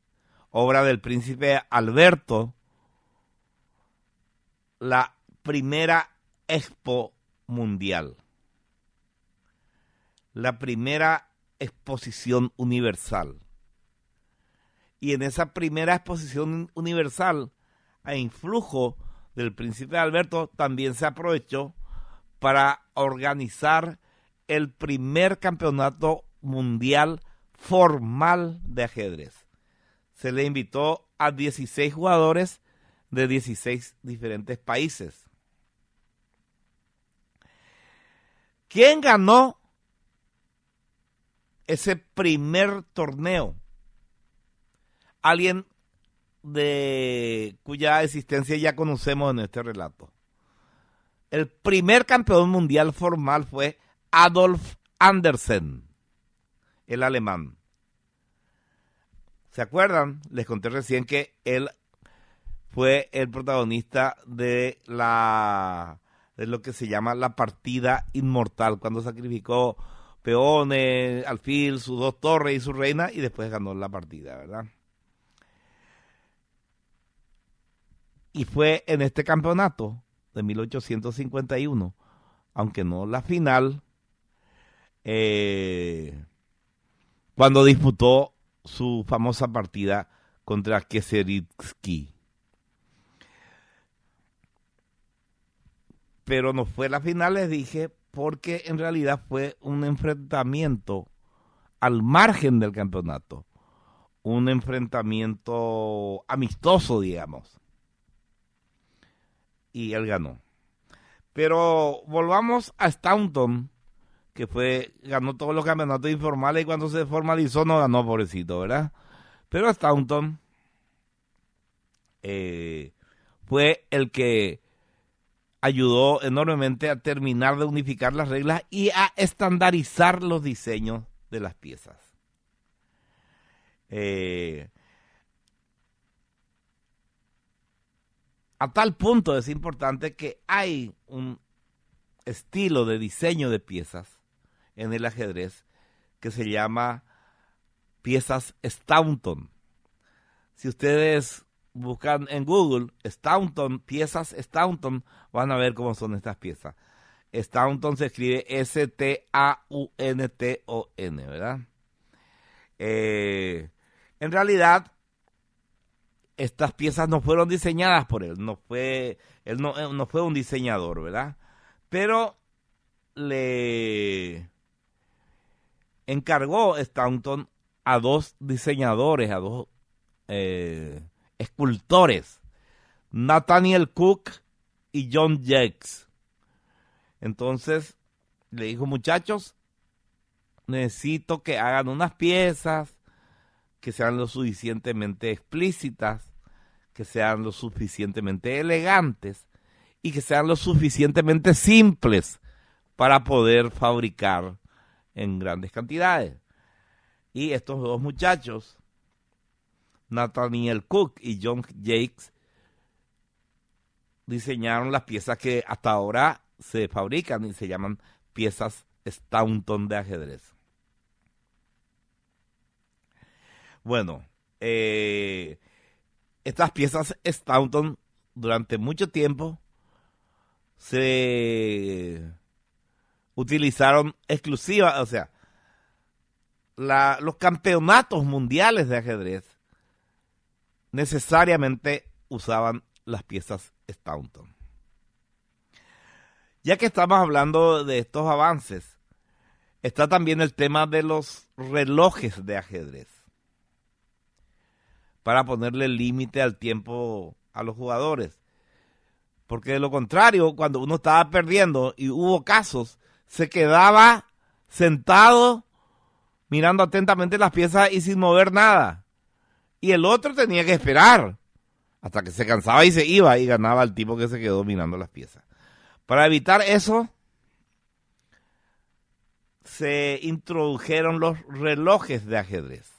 obra del príncipe Alberto, la primera Expo Mundial, la primera exposición universal. Y en esa primera exposición universal, a influjo del príncipe Alberto, también se aprovechó para organizar el primer campeonato mundial formal de ajedrez. Se le invitó a 16 jugadores de 16 diferentes países. ¿Quién ganó ese primer torneo? Alguien de cuya existencia ya conocemos en este relato. El primer campeón mundial formal fue Adolf Andersen, el alemán. ¿Se acuerdan? Les conté recién que él fue el protagonista de lo que se llama la partida inmortal, cuando sacrificó peones, alfil, sus 2 torres y su reina, y después ganó la partida, ¿verdad? Y fue en este campeonato de 1851, aunque no la final, cuando disputó su famosa partida contra Kieseritzky. Pero no fue la final, les dije, porque en realidad fue un enfrentamiento al margen del campeonato. Un enfrentamiento amistoso, digamos. Y él ganó. Pero volvamos a Staunton, que ganó todos los campeonatos informales, y cuando se formalizó no ganó, pobrecito, ¿verdad? Pero Staunton fue el que ayudó enormemente a terminar de unificar las reglas y a estandarizar los diseños de las piezas. A tal punto es importante que hay un estilo de diseño de piezas en el ajedrez que se llama piezas Staunton. Si ustedes buscan en Google Staunton, piezas Staunton, van a ver cómo son estas piezas. Staunton se escribe S-T-A-U-N-T-O-N, ¿verdad? En realidad, estas piezas no fueron diseñadas por él, no fue un diseñador, ¿verdad? Pero le encargó Staunton a dos diseñadores, a dos escultores, Nathaniel Cook y John Jakes. Entonces le dijo: muchachos, necesito que hagan unas piezas que sean lo suficientemente explícitas, que sean lo suficientemente elegantes y que sean lo suficientemente simples para poder fabricar en grandes cantidades. Y estos dos muchachos, Nathaniel Cook y John Jakes, diseñaron las piezas que hasta ahora se fabrican y se llaman piezas Staunton de ajedrez. Bueno, estas piezas Staunton durante mucho tiempo se utilizaron exclusivas, o sea, los campeonatos mundiales de ajedrez necesariamente usaban las piezas Staunton. Ya que estamos hablando de estos avances, está también el tema de los relojes de ajedrez, para ponerle límite al tiempo a los jugadores. Porque de lo contrario, cuando uno estaba perdiendo y hubo casos, se quedaba sentado mirando atentamente las piezas y sin mover nada. Y el otro tenía que esperar hasta que se cansaba y se iba y ganaba el tipo que se quedó mirando las piezas. Para evitar eso, se introdujeron los relojes de ajedrez.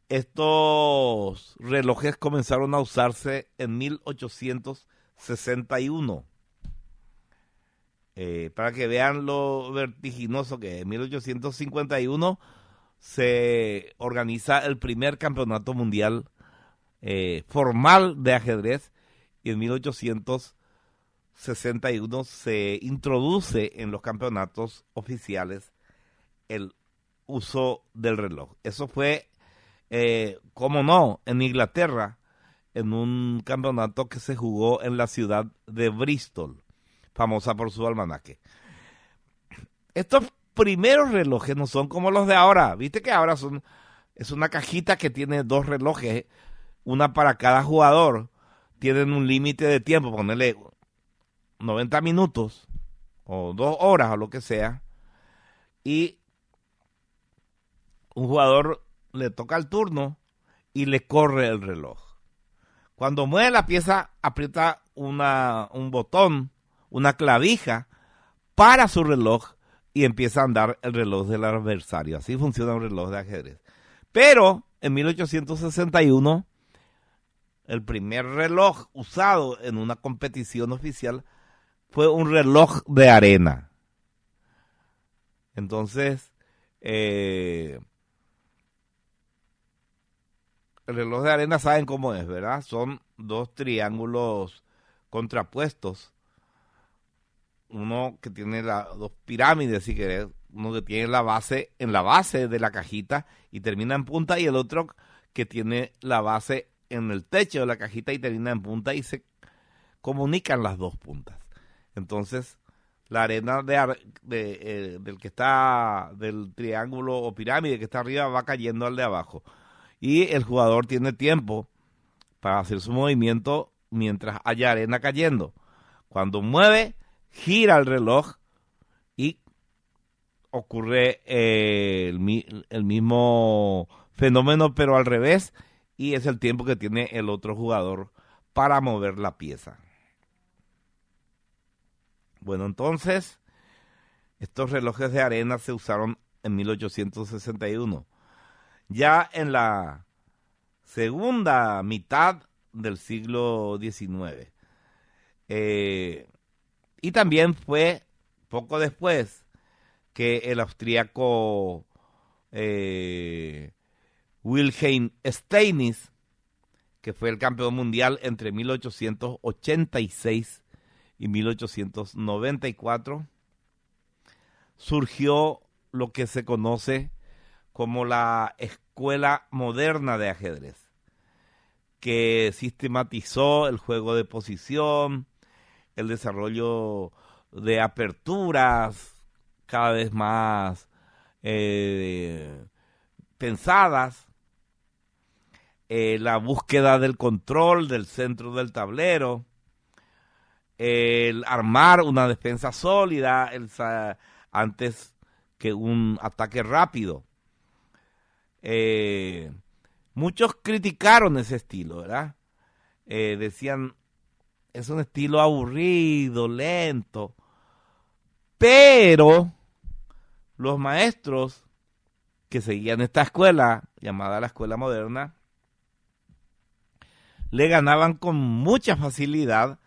Estos relojes comenzaron a usarse en 1861. Para que vean lo vertiginoso que es. En 1851 se organiza el primer campeonato mundial formal de ajedrez y en 1861 se introduce en los campeonatos oficiales el uso del reloj. Eso fue, cómo no, en Inglaterra, en un campeonato que se jugó en la ciudad de Bristol, famosa por su almanaque. Estos primeros relojes no son como los de ahora. Viste que ahora es una cajita que tiene dos relojes, una para cada jugador. Tienen un límite de tiempo, ponerle 90 minutos o 2 horas o lo que sea. Y un jugador le toca el turno y le corre el reloj. Cuando mueve la pieza, aprieta un botón, una clavija para su reloj y empieza a andar el reloj del adversario. Así funciona un reloj de ajedrez. Pero en 1861, el primer reloj usado en una competición oficial fue un reloj de arena. Entonces, el reloj de arena, saben cómo es, ¿verdad? Son dos triángulos contrapuestos. Uno que tiene dos pirámides, si querés. Uno que tiene la base en la base de la cajita y termina en punta, y el otro que tiene la base en el techo de la cajita y termina en punta, y se comunican las dos puntas. Entonces, la arena del que está, del triángulo o pirámide que está arriba, va cayendo al de abajo. Y el jugador tiene tiempo para hacer su movimiento mientras haya arena cayendo. Cuando mueve, gira el reloj y ocurre el mismo fenómeno, pero al revés, y es el tiempo que tiene el otro jugador para mover la pieza. Bueno, entonces, estos relojes de arena se usaron en 1861. Ya en la segunda mitad del siglo XIX. Y también fue poco después que el austríaco Wilhelm Steinitz, que fue el campeón mundial entre 1886 y 1894, surgió lo que se conoce como la Escuela Moderna de Ajedrez, que sistematizó el juego de posición, el desarrollo de aperturas cada vez más pensadas, la búsqueda del control del centro del tablero, el armar una defensa sólida antes que un ataque rápido. Muchos criticaron ese estilo, ¿verdad? Decían, es un estilo aburrido, lento, pero los maestros que seguían esta escuela, llamada la Escuela Moderna, le ganaban con mucha facilidad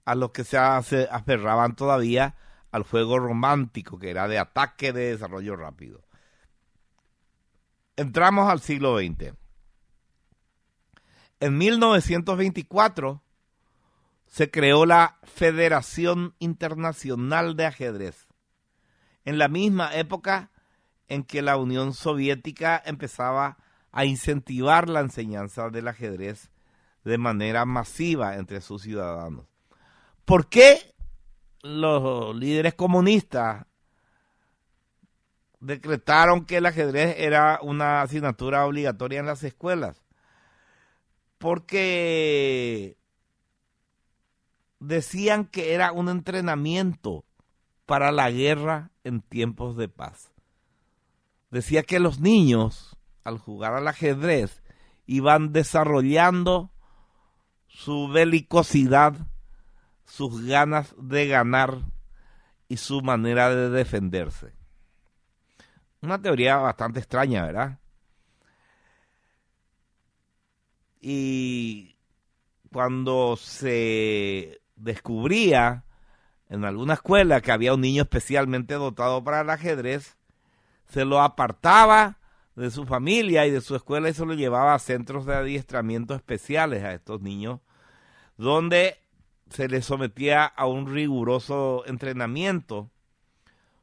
a los que se aferraban todavía al juego romántico, que era de ataque, de desarrollo rápido. Entramos al siglo XX. En 1924 se creó la Federación Internacional de Ajedrez, en la misma época en que la Unión Soviética empezaba a incentivar la enseñanza del ajedrez de manera masiva entre sus ciudadanos. ¿Por qué los líderes comunistas decretaron que el ajedrez era una asignatura obligatoria en las escuelas? Porque decían que era un entrenamiento para la guerra en tiempos de paz. Decía que los niños, al jugar al ajedrez, iban desarrollando su belicosidad, sus ganas de ganar y su manera de defenderse. Una teoría bastante extraña, ¿verdad? Y cuando se descubría en alguna escuela que había un niño especialmente dotado para el ajedrez, se lo apartaba de su familia y de su escuela y se lo llevaba a centros de adiestramiento especiales a estos niños, donde se les sometía a un riguroso entrenamiento,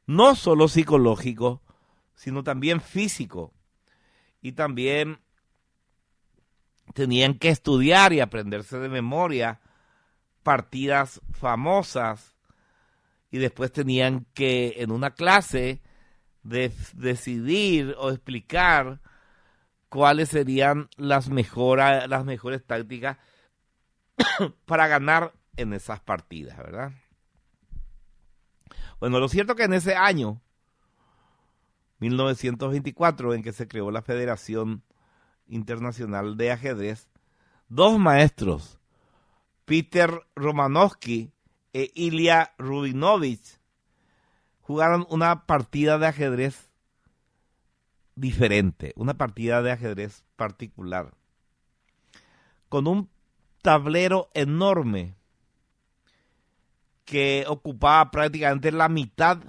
no solo psicológico, sino también físico. Y también tenían que estudiar y aprenderse de memoria partidas famosas, y después tenían que, en una clase, decidir o explicar cuáles serían las mejores tácticas para ganar en esas partidas, ¿verdad? Bueno, lo cierto es que en ese año, 1924, en que se creó la Federación Internacional de Ajedrez, dos maestros, Peter Romanowski e Ilya Rubinovich, jugaron una partida de ajedrez diferente, una partida de ajedrez particular, con un tablero enorme que ocupaba prácticamente la mitad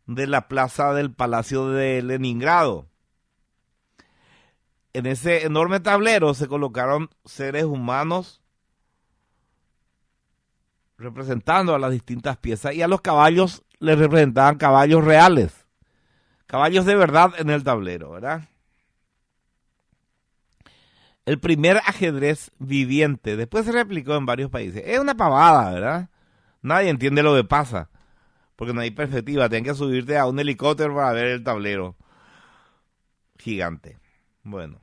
de la plaza del Palacio de Leningrado. En ese enorme tablero se colocaron seres humanos representando a las distintas piezas, y a los caballos les representaban caballos reales, caballos de verdad en el tablero, ¿verdad? El primer ajedrez viviente, después se replicó en varios países. Es una pavada, ¿verdad? Nadie entiende lo que pasa, porque no hay perspectiva. Tienen que subirte a un helicóptero para ver el tablero gigante. Bueno,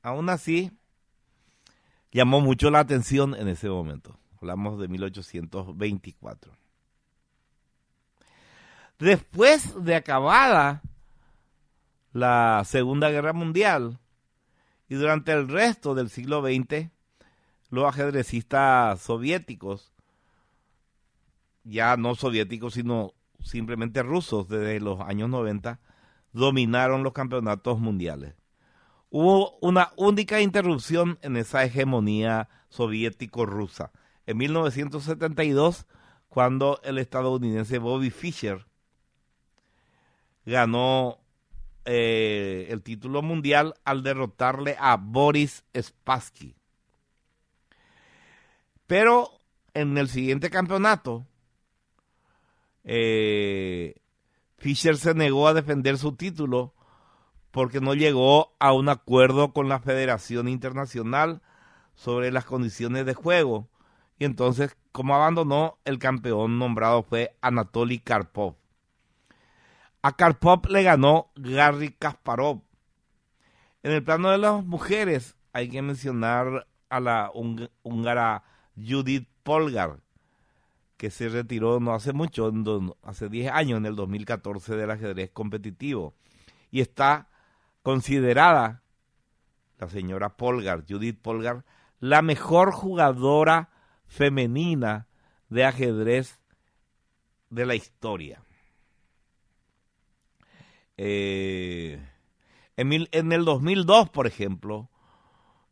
aún así, llamó mucho la atención en ese momento. Hablamos de 1824. Después de acabada la Segunda Guerra Mundial y durante el resto del siglo XX, los ajedrecistas soviéticos, ya no soviéticos, sino simplemente rusos, desde los años 90, dominaron los campeonatos mundiales. Hubo una única interrupción en esa hegemonía soviético-rusa. En 1972, cuando el estadounidense Bobby Fischer ganó el título mundial al derrotarle a Boris Spassky. Pero en el siguiente campeonato, Fischer se negó a defender su título porque no llegó a un acuerdo con la Federación Internacional sobre las condiciones de juego. Y entonces, como abandonó, el campeón nombrado fue Anatoly Karpov. A Karpov le ganó Garry Kasparov. En el plano de las mujeres, hay que mencionar a la húngara Judith Polgar, que se retiró no hace mucho, hace 10 años, en el 2014, del ajedrez competitivo. Y está considerada, la señora Polgar, Judith Polgar, la mejor jugadora femenina de ajedrez de la historia. En el 2002, por ejemplo,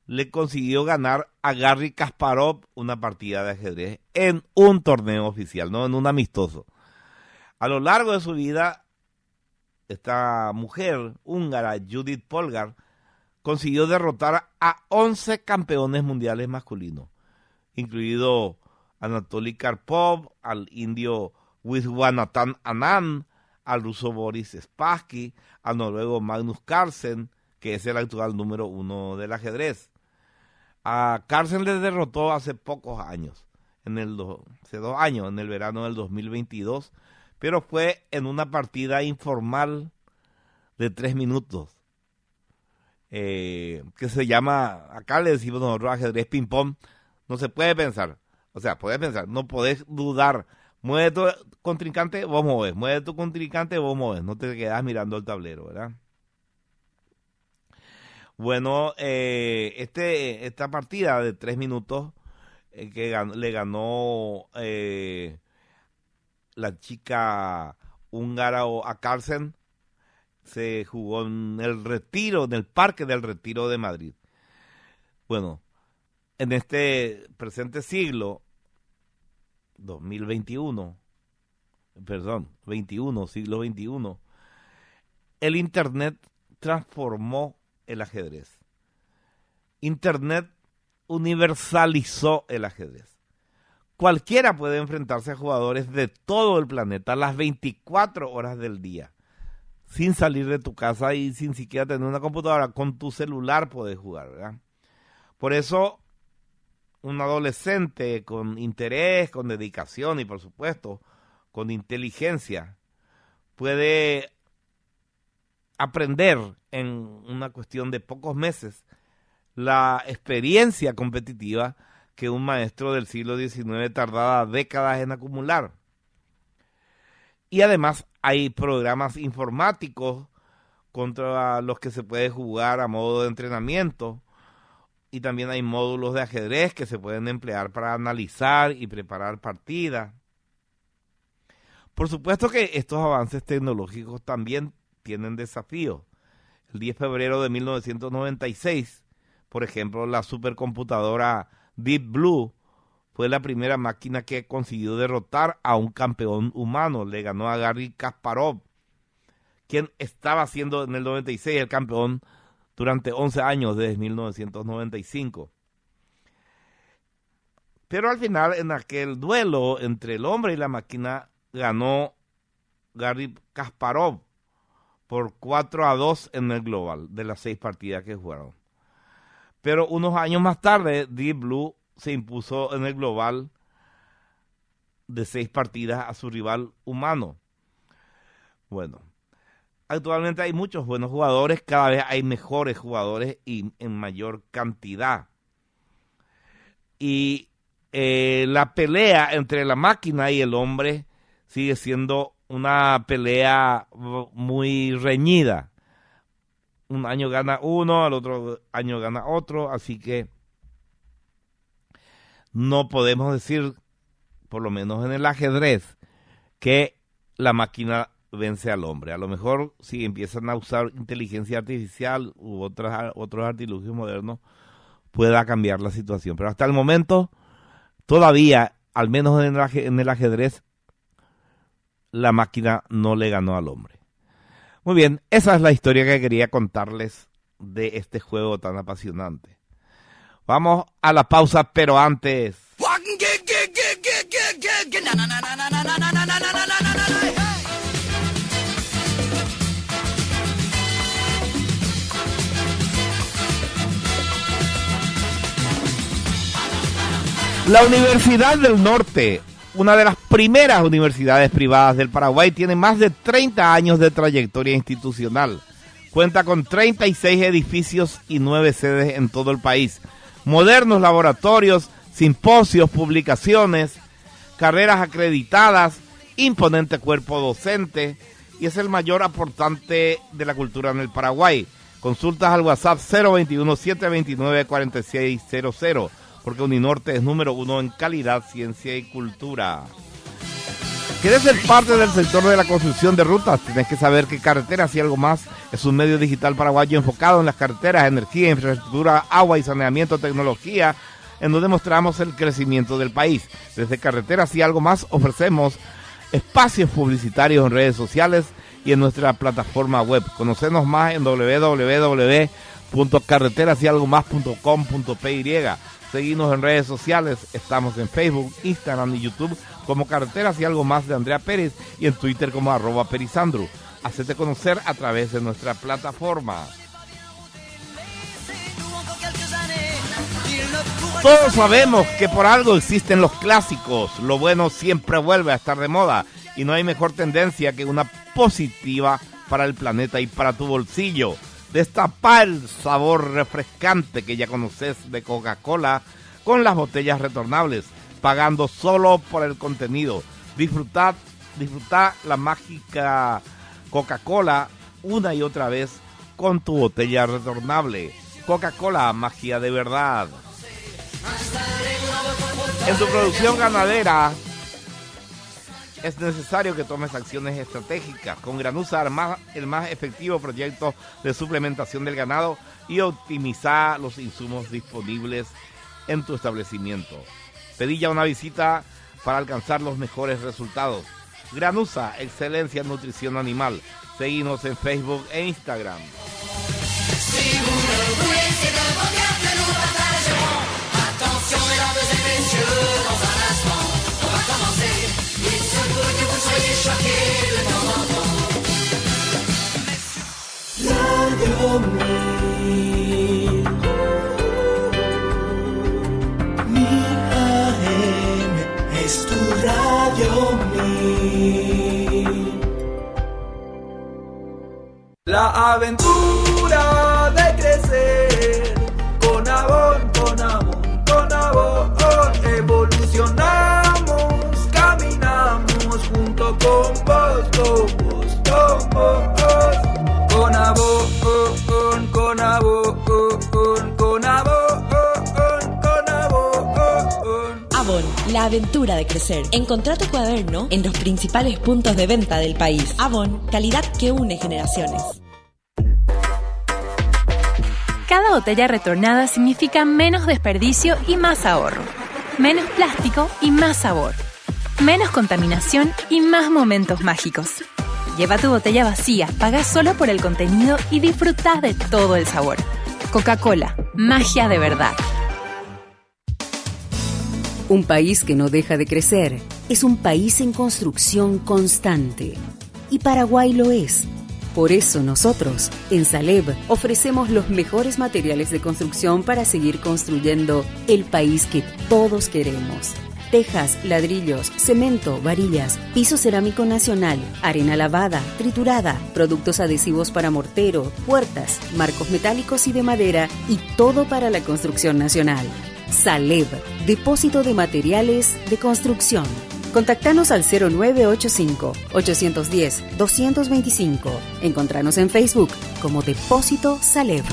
le consiguió ganar a Garry Kasparov una partida de ajedrez en un torneo oficial, no en un amistoso. A lo largo de su vida, esta mujer húngara, Judith Polgar, consiguió derrotar a 11 campeones mundiales masculinos, incluido Anatoly Karpov, al indio Viswanathan Anand, al ruso Boris Spassky, al noruego Magnus Carlsen, que es el actual número 1 del ajedrez. A Carlsen le derrotó hace pocos años, hace 2 años, en el verano del 2022, pero fue en una partida informal de 3 minutos, que se llama, acá le decimos nosotros ajedrez ping-pong. No se puede pensar, o sea, puedes pensar, no podés dudar. Mueve tu contrincante, vos movés. Mueve tu contrincante, vos movés. No te quedas mirando el tablero, ¿verdad? Bueno, esta partida de 3 minutos le ganó la chica húngara a Carlsen, se jugó en el Parque del Retiro de Madrid. Bueno, en este presente siglo, 21, siglo XXI, el Internet transformó el ajedrez. Internet universalizó el ajedrez. Cualquiera puede enfrentarse a jugadores de todo el planeta las 24 horas del día, sin salir de tu casa y sin siquiera tener una computadora. Con tu celular puedes jugar, ¿verdad? Por eso, un adolescente con interés, con dedicación y, por supuesto, con inteligencia, puede aprender en una cuestión de pocos meses la experiencia competitiva que un maestro del siglo XIX tardaba décadas en acumular. Y además hay programas informáticos contra los que se puede jugar a modo de entrenamiento, y también hay módulos de ajedrez que se pueden emplear para analizar y preparar partidas. Por supuesto que estos avances tecnológicos también tienen desafíos. El 10 de febrero de 1996, por ejemplo, la supercomputadora Deep Blue fue la primera máquina que consiguió derrotar a un campeón humano. Le ganó a Garry Kasparov, quien estaba siendo en el 96 el campeón durante 11 años, desde 1995. Pero al final, en aquel duelo entre el hombre y la máquina, ganó Garry Kasparov por 4-2 en el global, de las 6 partidas que jugaron. Pero unos años más tarde, Deep Blue se impuso en el global de 6 partidas a su rival humano. Bueno, actualmente hay muchos buenos jugadores, cada vez hay mejores jugadores y en mayor cantidad. Y la pelea entre la máquina y el hombre sigue siendo una pelea muy reñida. Un año gana uno, al otro año gana otro, así que no podemos decir, por lo menos en el ajedrez, que la máquina vence al hombre. A lo mejor si empiezan a usar inteligencia artificial u otros artilugios modernos, pueda cambiar la situación. Pero hasta el momento, todavía, al menos en el ajedrez, la máquina no le ganó al hombre. Muy bien, esa es la historia que quería contarles de este juego tan apasionante. Vamos a la pausa, pero antes... La Universidad del Norte, una de las primeras universidades privadas del Paraguay, tiene más de 30 años de trayectoria institucional. Cuenta con 36 edificios y 9 sedes en todo el país. Modernos laboratorios, simposios, publicaciones, carreras acreditadas, imponente cuerpo docente y es el mayor aportante de la cultura en el Paraguay. Consultas al WhatsApp 021-729-4600, porque Uninorte es número 1 en calidad, ciencia y cultura. ¿Quieres ser parte del sector de la construcción de rutas? Tienes que saber que Carreteras y Algo Más es un medio digital paraguayo enfocado en las carreteras, energía, infraestructura, agua y saneamiento, tecnología, en donde mostramos el crecimiento del país. Desde Carreteras y Algo Más ofrecemos espacios publicitarios en redes sociales y en nuestra plataforma web. Conocenos más en www.carreterasyalgomás.com.py. Seguimos en redes sociales, estamos en Facebook, Instagram y YouTube como Carreteras y Algo Más de Andrea Pérez y en Twitter como @perisandru. Hacete conocer a través de nuestra plataforma. Todos sabemos que por algo existen los clásicos, lo bueno siempre vuelve a estar de moda y no hay mejor tendencia que una positiva para el planeta y para tu bolsillo. Destapa el sabor refrescante que ya conoces de Coca-Cola con las botellas retornables, pagando solo por el contenido. Disfruta la mágica Coca-Cola una y otra vez con tu botella retornable. Coca-Cola, magia de verdad. En tu producción ganadera es necesario que tomes acciones estratégicas. Con Granusa arma el más efectivo proyecto de suplementación del ganado y optimiza los insumos disponibles en tu establecimiento. Pedí ya una visita para alcanzar los mejores resultados. Granusa, excelencia en nutrición animal. Seguinos en Facebook e Instagram. Si vous le voulez, c'est de vos cartes que nous partagerons. Attention, mesdames et messieurs, dans un instant, on va commencer. Il se peut que vous soyez choqués de temps en temps. Radio Mi AM es tu Radio Mi. La aventura de crecer con Avon, evolucionamos, caminamos junto con vos, con Avon, con Avon. Avon, la aventura de crecer. Encontrá tu cuaderno en los principales puntos de venta del país. Avon, calidad que une generaciones. Cada botella retornada significa menos desperdicio y más ahorro. Menos plástico y más sabor. Menos contaminación y más momentos mágicos. Lleva tu botella vacía, paga solo por el contenido y disfruta de todo el sabor. Coca-Cola, magia de verdad. Un país que no deja de crecer es un país en construcción constante. Y Paraguay lo es. Por eso nosotros, en Saleb, ofrecemos los mejores materiales de construcción para seguir construyendo el país que todos queremos. Tejas, ladrillos, cemento, varillas, piso cerámico nacional, arena lavada, triturada, productos adhesivos para mortero, puertas, marcos metálicos y de madera y todo para la construcción nacional. Saleb, depósito de materiales de construcción. Contactanos al 0985-810-225. Encontranos en Facebook como Depósito Saleb.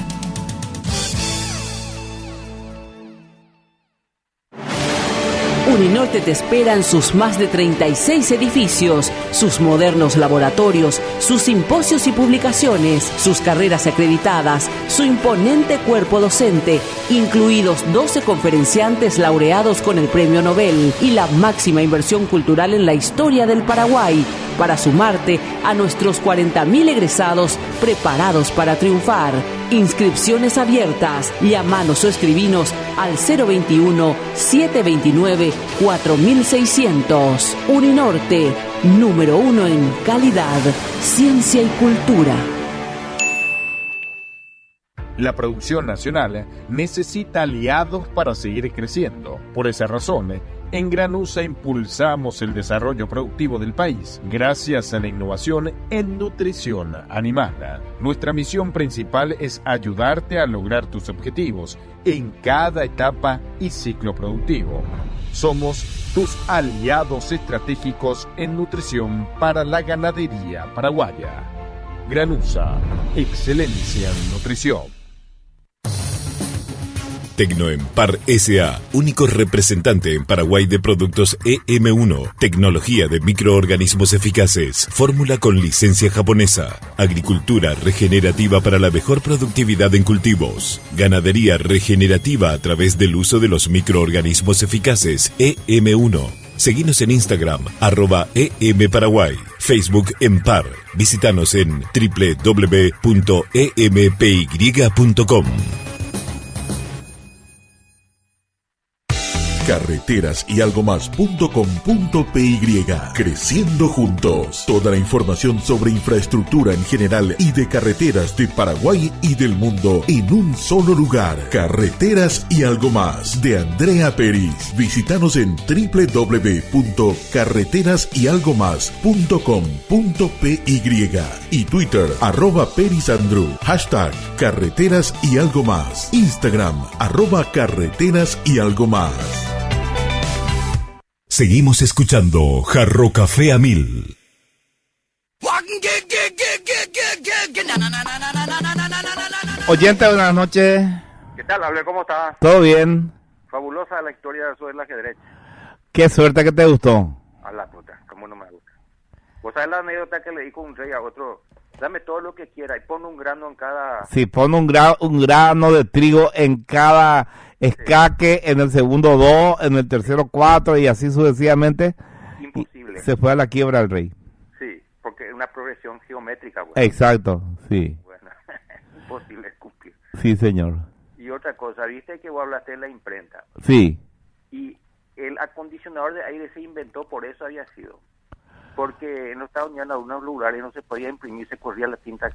Uninorte te espera en sus más de 36 edificios, sus modernos laboratorios, sus simposios y publicaciones, sus carreras acreditadas, su imponente cuerpo docente, incluidos 12 conferenciantes laureados con el Premio Nobel y la máxima inversión cultural en la historia del Paraguay, para sumarte a nuestros 40.000 egresados preparados para triunfar. Inscripciones abiertas. Llamanos o escribinos al 021-729-4600. Uninorte, número 1 en calidad, ciencia y cultura. La producción nacional necesita aliados para seguir creciendo. Por esa razón, en Granusa impulsamos el desarrollo productivo del país gracias a la innovación en nutrición animal. Nuestra misión principal es ayudarte a lograr tus objetivos en cada etapa y ciclo productivo. Somos tus aliados estratégicos en nutrición para la ganadería paraguaya. Granusa, excelencia en nutrición. Tecnoempar S.A., único representante en Paraguay de productos EM1, tecnología de microorganismos eficaces, fórmula con licencia japonesa, agricultura regenerativa para la mejor productividad en cultivos, ganadería regenerativa a través del uso de los microorganismos eficaces EM1. Seguinos en Instagram, @EMParaguay, Facebook Empar. Visítanos en www.empy.com. Carreteras y algo más.com.py. Creciendo juntos. Toda la información sobre infraestructura en general y de carreteras de Paraguay y del mundo en un solo lugar. Carreteras y algo más, de Andrea Peris. Visítanos en www.carreterasyalgomás.com.py y Twitter @perisandru. #Carreteras y algo más. Instagram @carreteras y algo más. Seguimos escuchando Jarro Café a 1000. Oyente, buenas noches. ¿Qué tal, Abel? ¿Cómo estás? ¿Todo bien? Fabulosa la historia sobre el ajedrez. Qué suerte que te gustó. A la puta, cómo no me gusta. ¿Vos sabés la anécdota que le dijo un rey a otro? Dame todo lo que quiera y pon un grano en cada... Sí, pon un grano de trigo en cada escaque, en el segundo 2, en el tercero 4 y así sucesivamente. Imposible. Se fue a la quiebra el rey. Sí, porque es una progresión geométrica. Bueno. Exacto, sí. Bueno, imposible cumplir. Sí, señor. Y otra cosa, viste que vos hablaste de la imprenta. Sí. Y el acondicionador de aire se inventó, por eso había sido. Porque en los Estados Unidos, en algunos lugares no se podía imprimir, se corría la tinta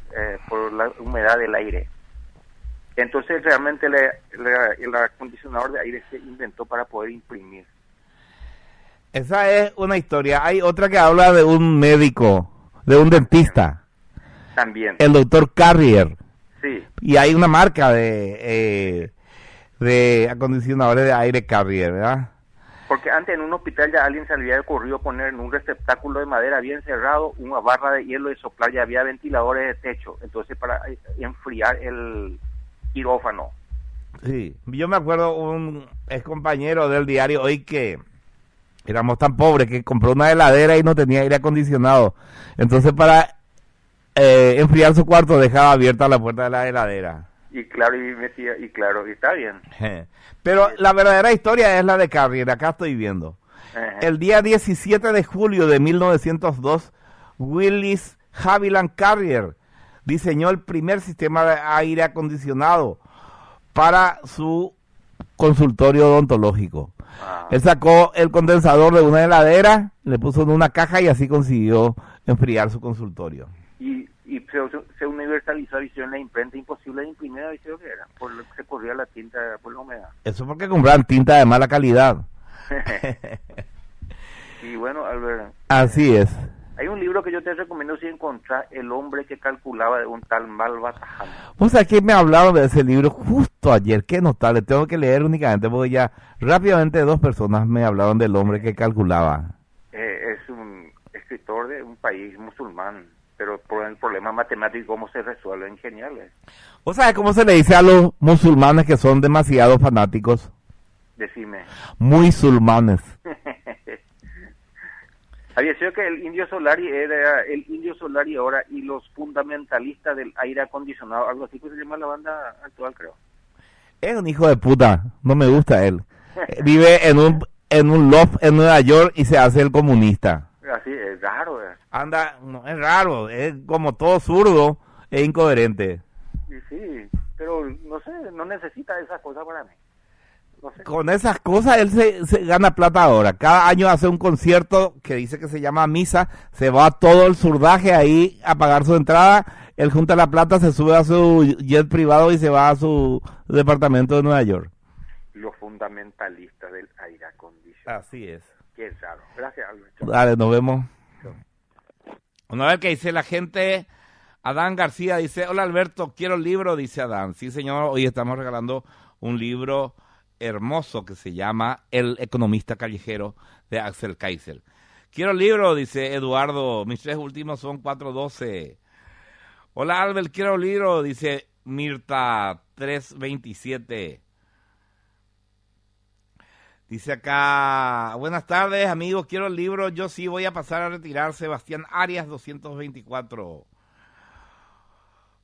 por la humedad del aire. Entonces realmente el acondicionador de aire se inventó para poder imprimir. Esa es una historia. Hay otra que habla de un médico, de un dentista. También. El doctor Carrier. Sí. Y hay una marca de acondicionadores de aire Carrier, ¿verdad? Porque antes en un hospital ya alguien se le había ocurrido poner en un receptáculo de madera bien cerrado una barra de hielo y soplar, ya había ventiladores de techo, entonces para enfriar el quirófano. Sí, yo me acuerdo un ex compañero del diario hoy que éramos tan pobres que compró una heladera y no tenía aire acondicionado, entonces para enfriar su cuarto dejaba abierta la puerta de la heladera. Y claro, y está bien. Pero la verdadera historia es la de Carrier, acá estoy viendo. El día 17 de julio de 1902, Willis Haviland Carrier diseñó el primer sistema de aire acondicionado para su consultorio odontológico. Él sacó el condensador de una heladera, le puso en una caja y así consiguió enfriar su consultorio. Y se universalizó, hicieron la imprenta imposible de imprimir, hicieron que era, por lo que se corría la tinta por la humedad. Eso porque compraban tinta de mala calidad. Y bueno, Albert, así es. hay un libro que yo te recomiendo si encontrás, El hombre que calculaba, de un tal Malva Tajano. Vos sabés que me hablaron de ese libro justo ayer, qué notable, tengo que leer únicamente porque ya rápidamente 2 personas me hablaron del hombre que calculaba. Es un escritor de un país musulmán, pero por el problema matemático, cómo se resuelven, geniales. ¿Vos sabés cómo se le dice a los musulmanes que son demasiado fanáticos? Decime. Musulmanes. Había sido que el Indio Solari era el Indio Solari ahora y los fundamentalistas del aire acondicionado, algo así que se llama la banda actual, creo. Es un hijo de puta, no me gusta él. Vive en un loft en Nueva York y se hace el comunista. Así, es raro. Anda, no, es raro, es como todo zurdo, es incoherente. Sí, pero no sé, no necesita esas cosas para mí. No sé. Con esas cosas él se gana plata ahora. Cada año hace un concierto que dice que se llama Misa, se va todo el surdaje ahí a pagar su entrada, él junta la plata, se sube a su jet privado y se va a su departamento de Nueva York. Los fundamentalistas del aire acondicionado. Así es. Qué raro. Gracias, Alberto. Dale, nos vemos. Una vez que dice la gente, Adán García dice, hola Alberto, quiero el libro, dice Adán. Sí, señor, hoy estamos regalando un libro hermoso que se llama El economista callejero de Axel Kaiser. Quiero el libro, dice Eduardo, mis 3 últimos son 412. Hola Albert, quiero el libro, dice Mirta 327. Dice acá, buenas tardes amigos, quiero el libro, yo sí voy a pasar a retirar, Sebastián Arias 224.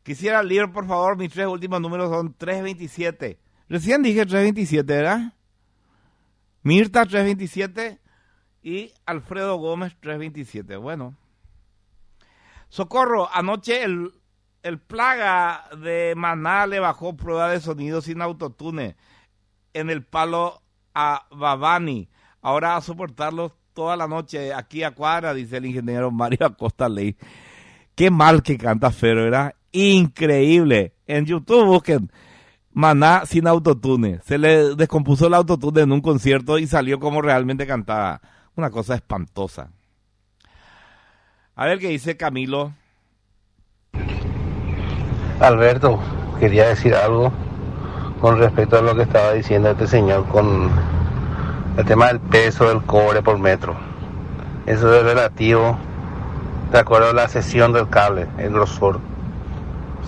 Quisiera el libro, por favor, mis 3 últimos números son 327. Recién dije 327, ¿verdad? Mirta 327 y Alfredo Gómez 327. Bueno. Socorro, anoche el plaga de Maná le bajó prueba de sonido sin autotune en el palo a Babani. Ahora a soportarlo toda la noche aquí a cuadra, dice el ingeniero Mario Acosta Ley. Qué mal que canta Fero, ¿verdad? Increíble. En YouTube busquen Maná sin autotune. Se le descompuso el autotune en un concierto y salió como realmente cantaba. Una cosa espantosa. A ver qué dice Camilo. Alberto, quería decir algo con respecto a lo que estaba diciendo este señor con el tema del peso del cobre por metro. Eso es relativo de acuerdo a la sección del cable, el grosor.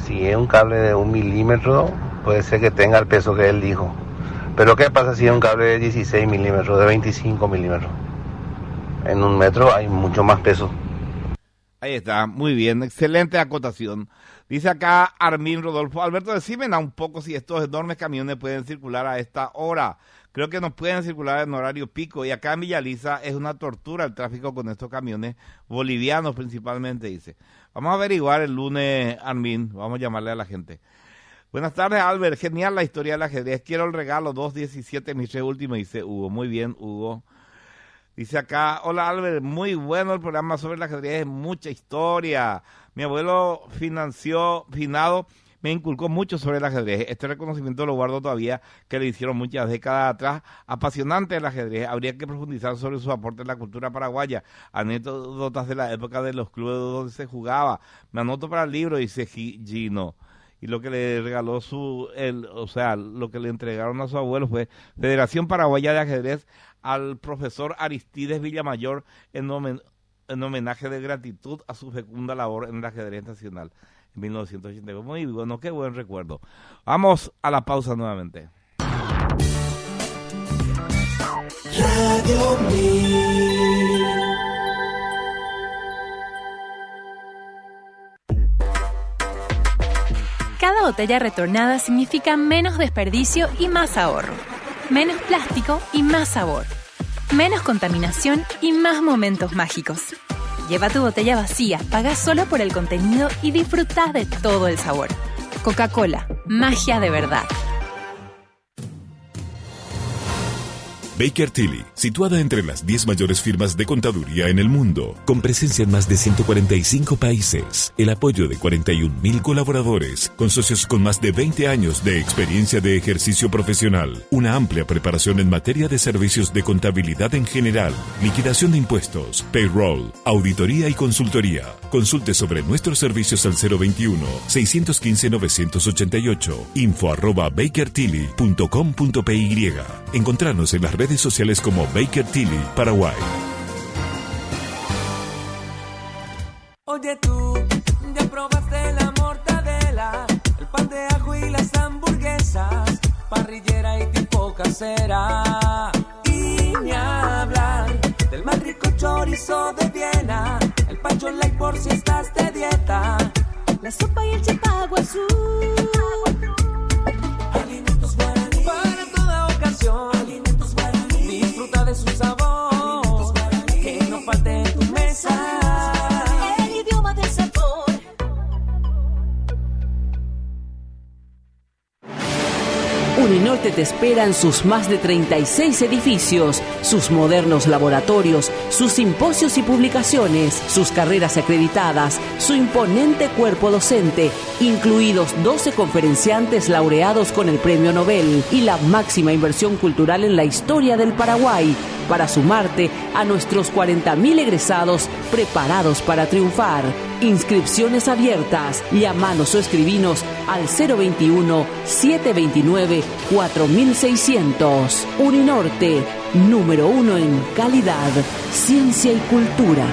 Si es un cable de 1 milímetro, puede ser que tenga el peso que él dijo. Pero ¿qué pasa si es un cable de 16 milímetros, de 25 milímetros? En 1 metro hay mucho más peso. Ahí está, muy bien, excelente acotación. Dice acá Armin Rodolfo, Alberto, decime un poco si estos enormes camiones pueden circular a esta hora. Creo que no pueden circular en horario pico y acá en Villaliza es una tortura el tráfico con estos camiones bolivianos principalmente, dice. Vamos a averiguar el lunes, Armin, vamos a llamarle a la gente. Buenas tardes, Albert, genial la historia del ajedrez, quiero el regalo 217, mis 3 últimos, dice Hugo. Muy bien, Hugo. Dice acá, hola Albert, muy bueno el programa sobre el ajedrez, mucha historia. Mi abuelo finado, me inculcó mucho sobre el ajedrez. Este reconocimiento lo guardo todavía, que le hicieron muchas décadas atrás. Apasionante el ajedrez, habría que profundizar sobre su aporte en la cultura paraguaya. Anécdotas de la época de los clubes donde se jugaba. Me anoto para el libro, dice Gino. Y lo que le regaló lo que le entregaron a su abuelo fue Federación Paraguaya de Ajedrez al profesor Aristides Villamayor en homenaje de gratitud a su fecunda labor en el ajedrez nacional en 1982. Muy bueno, qué buen recuerdo. Vamos a la pausa nuevamente. Radio Mil. Cada botella retornada significa menos desperdicio y más ahorro. Menos plástico y más sabor. Menos contaminación y más momentos mágicos. Lleva tu botella vacía, paga solo por el contenido y disfruta de todo el sabor. Coca-Cola, magia de verdad. Baker Tilly, situada entre las 10 mayores firmas de contaduría en el mundo, con presencia en más de 145 países, el apoyo de 41.000 colaboradores, con socios con más de 20 años de experiencia de ejercicio profesional, una amplia preparación en materia de servicios de contabilidad en general, liquidación de impuestos, payroll, auditoría y consultoría. Consulte sobre nuestros servicios al 021-615-988, info@bakertilly.com.py. Encontrarnos en las redes sociales como Baker Tilly, Paraguay. Oye tú, ya probaste la mortadela, el pan de ajo y las hamburguesas, parrillera y tipo casera. Y ni hablar del más rico chorizo de Viena, el pancho light por si estás de dieta, la sopa y el chipaguazú. Alimentos Guaraní, para toda ocasión. Alimentos Guaraní, disfruta de su sabor, que no falte en tu mesa. El idioma del sabor. Uninorte te espera en sus más de 36 edificios, sus modernos laboratorios, sus simposios y publicaciones, sus carreras acreditadas, su imponente cuerpo docente, incluidos 12 conferenciantes laureados con el Premio Nobel y la máxima inversión cultural en la historia del Paraguay, para sumarte a nuestros 40.000 egresados preparados para triunfar. Inscripciones abiertas. Llamanos o escribinos al 021-729-4600. Uninorte, número 1 en calidad, ciencia y cultura.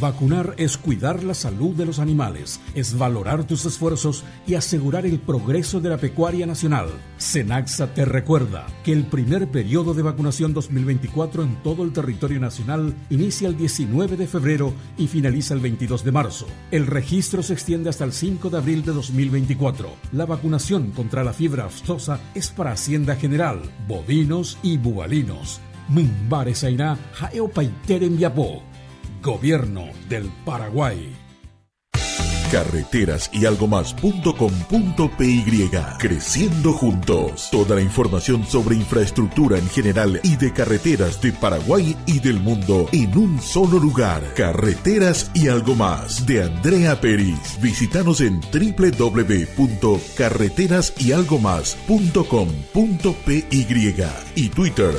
Vacunar es cuidar la salud de los animales, es valorar tus esfuerzos y asegurar el progreso de la pecuaria nacional. Senaxa te recuerda que el primer periodo de vacunación 2024 en todo el territorio nacional inicia el 19 de febrero y finaliza el 22 de marzo. El registro se extiende hasta el 5 de abril de 2024. La vacunación contra la fiebre aftosa es para Hacienda General, bovinos y bubalinos. Mumbare Sairá, Jaeo Paiteren Viapó. Gobierno del Paraguay. Carreteras y algo más.com.py. Creciendo juntos. Toda la información sobre infraestructura en general y de carreteras de Paraguay y del mundo en un solo lugar. Carreteras y algo más, de Andrea Peris. Visítanos en www.carreterasyalgomás.com.py y Twitter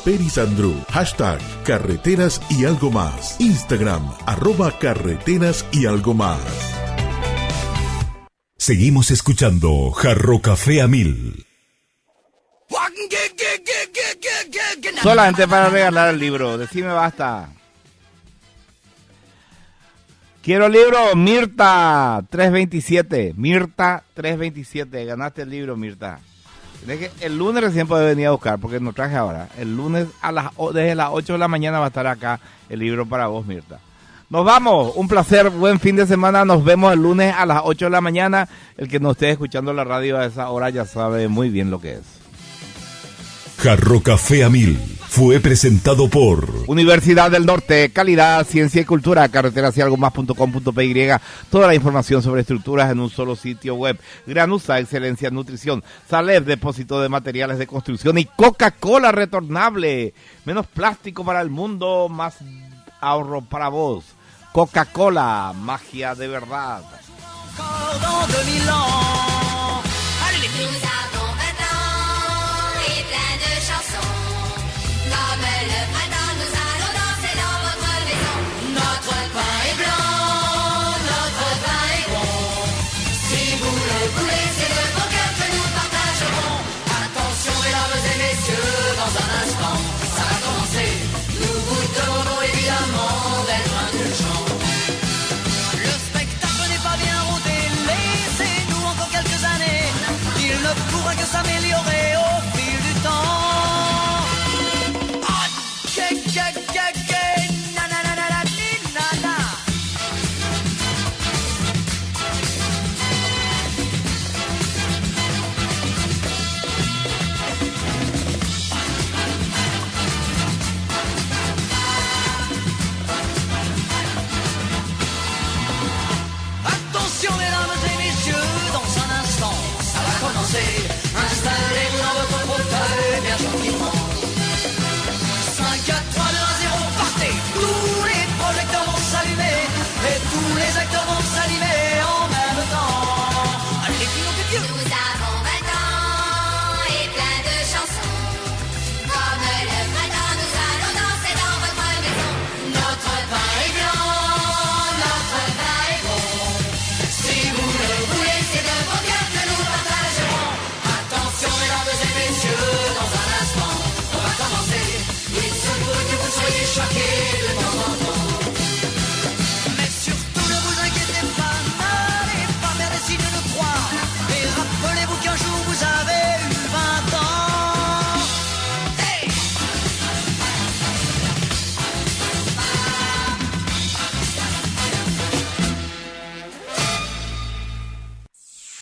@perisandru, hashtag carreteras y algo más, Instagram @carreteras y algo más. Seguimos escuchando Jarro Café a 1000. Solamente para regalar el libro. Decime basta. Quiero el libro, Mirta 327. Mirta 327. Ganaste el libro, Mirta. El lunes recién puede venir a buscar porque no traje ahora. El lunes desde las 8 de la mañana va a estar acá el libro para vos, Mirta. Nos vamos, un placer, buen fin de semana, nos vemos el lunes a las 8 de la mañana. El que nos esté escuchando la radio a esa hora ya sabe muy bien lo que es. Jarro Café a 1000 fue presentado por Universidad del Norte, calidad, ciencia y cultura, carreteras y algo más.com.py. Toda la información sobre estructuras en un solo sitio web. Granusa, excelencia en nutrición. Salef, depósito de materiales de construcción. Y Coca-Cola retornable. Menos plástico para el mundo, más ahorro para vos. Coca-Cola, magia de verdad. S'améliorer